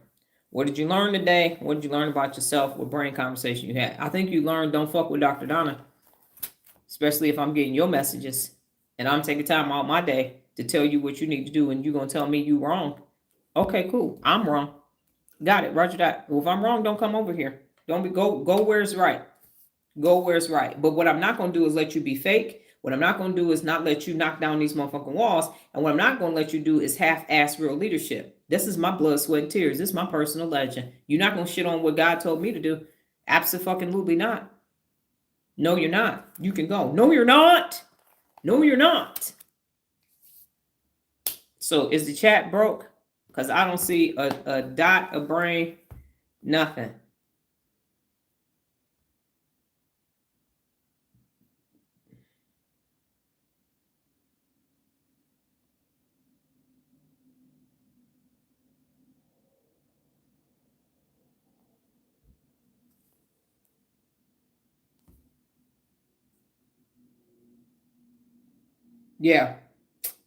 what did you learn today? What did you learn about yourself? What brain conversation you had? I think you learned don't fuck with Dr. Donna, especially if I'm getting your messages and I'm taking time out my day to tell you what you need to do and you're going to tell me you wrong. Okay, cool. I'm wrong. Got it. Roger that. Well, if I'm wrong, don't come over here. Don't be go where it's right. Go where it's right. But what I'm not going to do is let you be fake. What I'm not going to do is not let you knock down these motherfucking walls. And what I'm not going to let you do is half-ass real leadership. This is my blood, sweat, and tears. This is my personal legend. You're not going to shit on what God told me to do. Absolutely not. No, you're not. You can go. No, you're not. No, you're not. So is the chat broke? Because I don't see a dot, a brain, nothing. Yeah.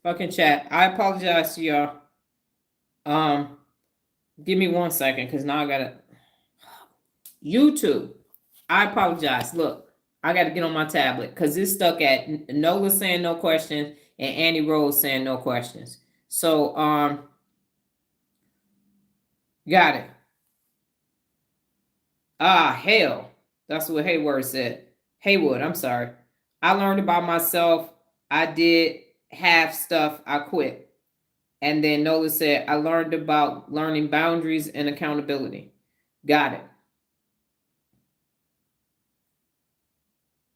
Fucking chat. I apologize to y'all. Give me 1 second, because now I gotta YouTube. I apologize. Look, I gotta get on my tablet because it's stuck at Nola saying no questions and Annie Rose saying no questions. So got it. Hell. That's what Hayward said. Haywood, I'm sorry. I learned about myself. I did half stuff. I quit. And then Nola said, I learned about learning boundaries and accountability. Got it.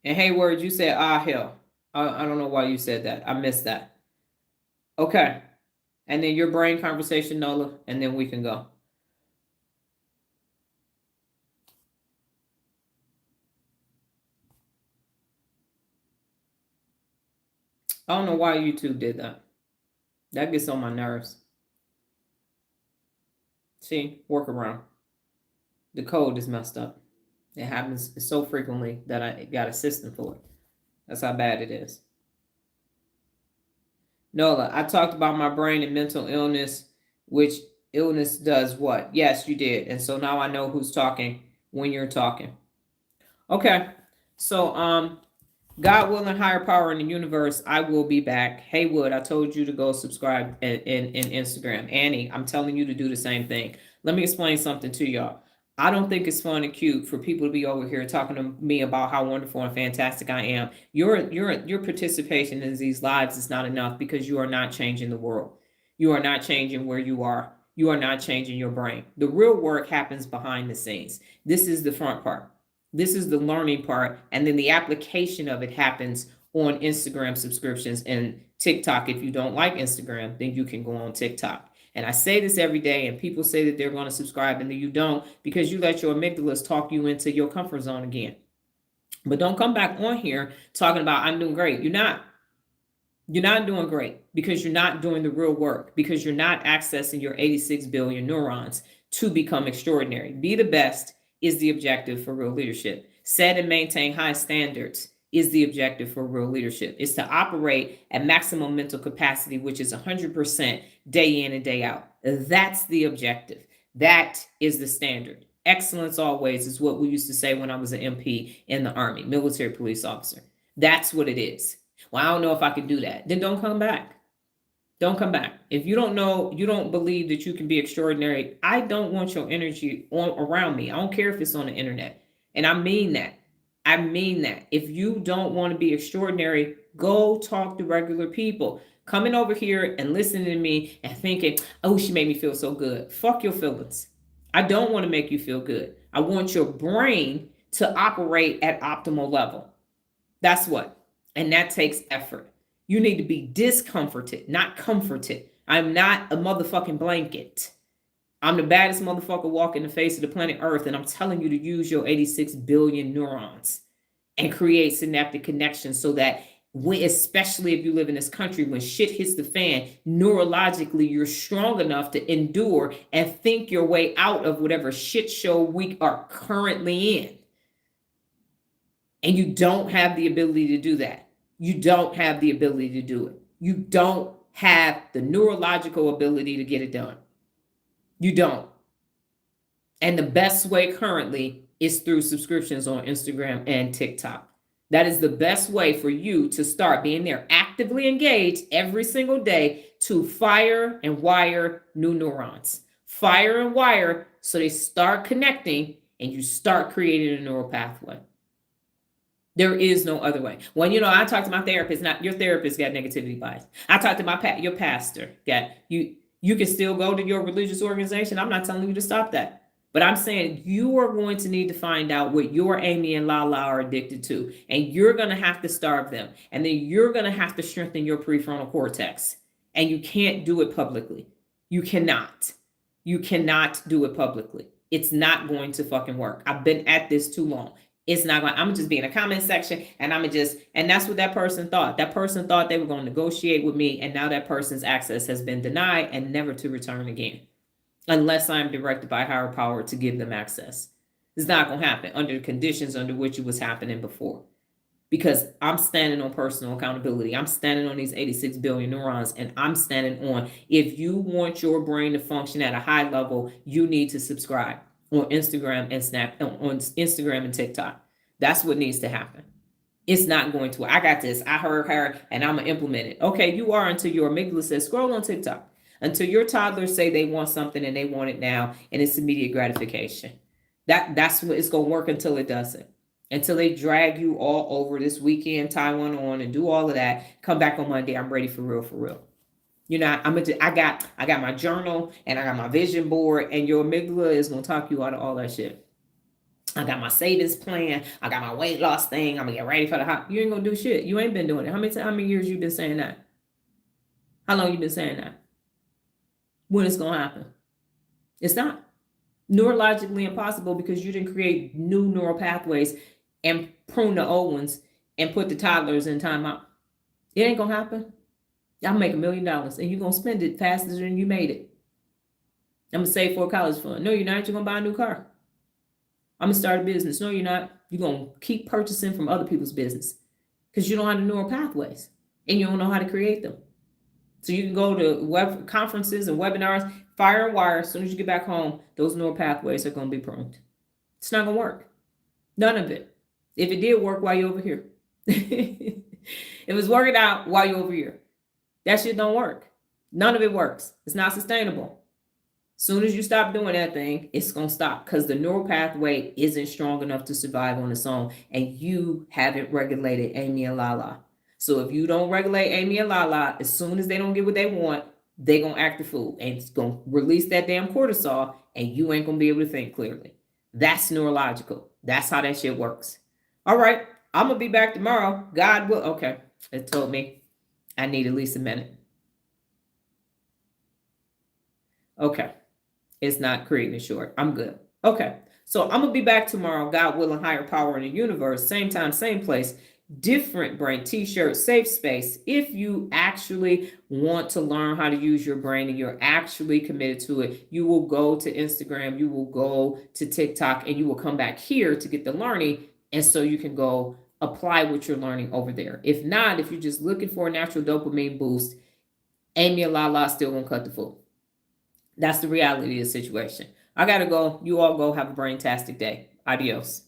And Hayward, you said, hell. I don't know why you said that. I missed that. Okay. And then your brain conversation, Nola, and then we can go. I don't know why YouTube did that. That gets on my nerves. See, workaround. The code is messed up. It happens so frequently that I got a system for it. That's how bad it is. Nola, I talked about my brain and mental illness, which illness does what? Yes, you did. And so now I know who's talking when you're talking. Okay. So, God willing, higher power in the universe, I will be back. Haywood, I told you to go subscribe in Instagram. Annie, I'm telling you to do the same thing. Let me explain something to y'all. I don't think it's fun and cute for people to be over here talking to me about how wonderful and fantastic I am. Your participation in these lives is not enough because you are not changing the world. You are not changing where you are. You are not changing your brain. The real work happens behind the scenes. This is the front part. This is the learning part. And then the application of it happens on Instagram subscriptions and TikTok. If you don't like Instagram, then you can go on TikTok. And I say this every day, and people say that they're going to subscribe, and then you don't because you let your amygdalas talk you into your comfort zone again. But don't come back on here talking about I'm doing great. You're not. You're not doing great because you're not doing the real work, because you're not accessing your 86 billion neurons to become extraordinary. Be the best is the objective for real leadership. Set and maintain high standards is the objective for real leadership. It's to operate at maximum mental capacity, which is 100% day in and day out. That's the objective. That is the standard. Excellence always is what we used to say when I was an MP in the Army, military police officer. That's what it is. Well, I don't know if I can do that. Then don't come back. Don't come back. If you don't know, you don't believe that you can be extraordinary, I don't want your energy around me. I don't care if it's on the internet. And I mean that. I mean that. If you don't want to be extraordinary, go talk to regular people. Coming over here and listening to me and thinking, oh, she made me feel so good. Fuck your feelings. I don't want to make you feel good. I want your brain to operate at optimal level. That's what. And that takes effort. You need to be discomforted, not comforted. I'm not a motherfucking blanket. I'm the baddest motherfucker walking the face of the planet Earth, and I'm telling you to use your 86 billion neurons and create synaptic connections so that when, especially if you live in this country, when shit hits the fan, neurologically, you're strong enough to endure and think your way out of whatever shit show we are currently in. And you don't have the ability to do that. You don't have the ability to do it. You don't have the neurological ability to get it done. You don't. And the best way currently is through subscriptions on Instagram and TikTok. That is the best way for you to start being there, actively engaged every single day to fire and wire new neurons. Fire and wire so they start connecting and you start creating a neural pathway. There is no other way. When I talk to my therapist, not your therapist got negativity bias. I talk to your pastor. You can still go to your religious organization. I'm not telling you to stop that. But I'm saying you are going to need to find out what your Amy and Lala are addicted to. And you're going to have to starve them. And then you're going to have to strengthen your prefrontal cortex. And you can't do it publicly. You cannot. You cannot do it publicly. It's not going to fucking work. I've been at this too long. It's not going. I'm gonna just be in a comment section and and that's what that person thought. That person thought they were going to negotiate with me, and now that person's access has been denied and never to return again, unless I'm directed by higher power to give them access. It's not going to happen under the conditions under which it was happening before, because I'm standing on personal accountability. I'm standing on these 86 billion neurons, and I'm standing on, if you want your brain to function at a high level, you need to subscribe on Instagram and Instagram and TikTok. That's what needs to happen. It's not going to. I got this. I heard her, and I'm gonna implement it. Okay, you are, until your amygdala says scroll on TikTok. Until your toddlers say they want something and they want it now, and it's immediate gratification. That's what it's gonna work until it doesn't. Until they drag you all over this weekend, tie one on, and do all of that. Come back on Monday. I'm ready for real, for real. I got my journal and I got my vision board, and your amygdala is gonna talk you out of all that shit. I got my savings plan. I got my weight loss thing. I'm gonna get ready for the hot. You ain't gonna do shit. You ain't been doing it. How many years you been saying that? How long you been saying that? When it's gonna happen? It's not neurologically impossible, because you didn't create new neural pathways and prune the old ones and put the toddlers in timeout. It ain't gonna happen. Y'all make $1 million and you're going to spend it faster than you made it. I'm going to save for a college fund. No, you're not. You're going to buy a new car. I'm going to start a business. No, you're not. You're going to keep purchasing from other people's business because you don't have the neural pathways and you don't know how to create them. So you can go to web conferences and webinars, fire and wire. As soon as you get back home, those neural pathways are going to be pruned. It's not going to work. None of it. If it did work, why you over here? If it's working out, why you over here? That shit don't work. None of it works. It's not sustainable. Soon as you stop doing that thing, it's going to stop, because the neural pathway isn't strong enough to survive on its own, and you haven't regulated Amy and Lala. So if you don't regulate Amy and Lala, as soon as they don't get what they want, they're going to act a fool, and it's going to release that damn cortisol, and you ain't going to be able to think clearly. That's neurological. That's how that shit works. All right. I'm going to be back tomorrow. God will. Okay. It told me I need at least a minute. Okay. It's not creating it short. I'm good. Okay. So I'm going to be back tomorrow. God willing, higher power in the universe. Same time, same place. Different brain t-shirt, safe space. If you actually want to learn how to use your brain and you're actually committed to it, you will go to Instagram, you will go to TikTok, and you will come back here to get the learning. And so you can go apply what you're learning over there. If not, if you're just looking for a natural dopamine boost, Amy and Lala still gonna cut the fool. That's the reality of the situation. I gotta go. You all go. Have a brain-tastic day. Adios.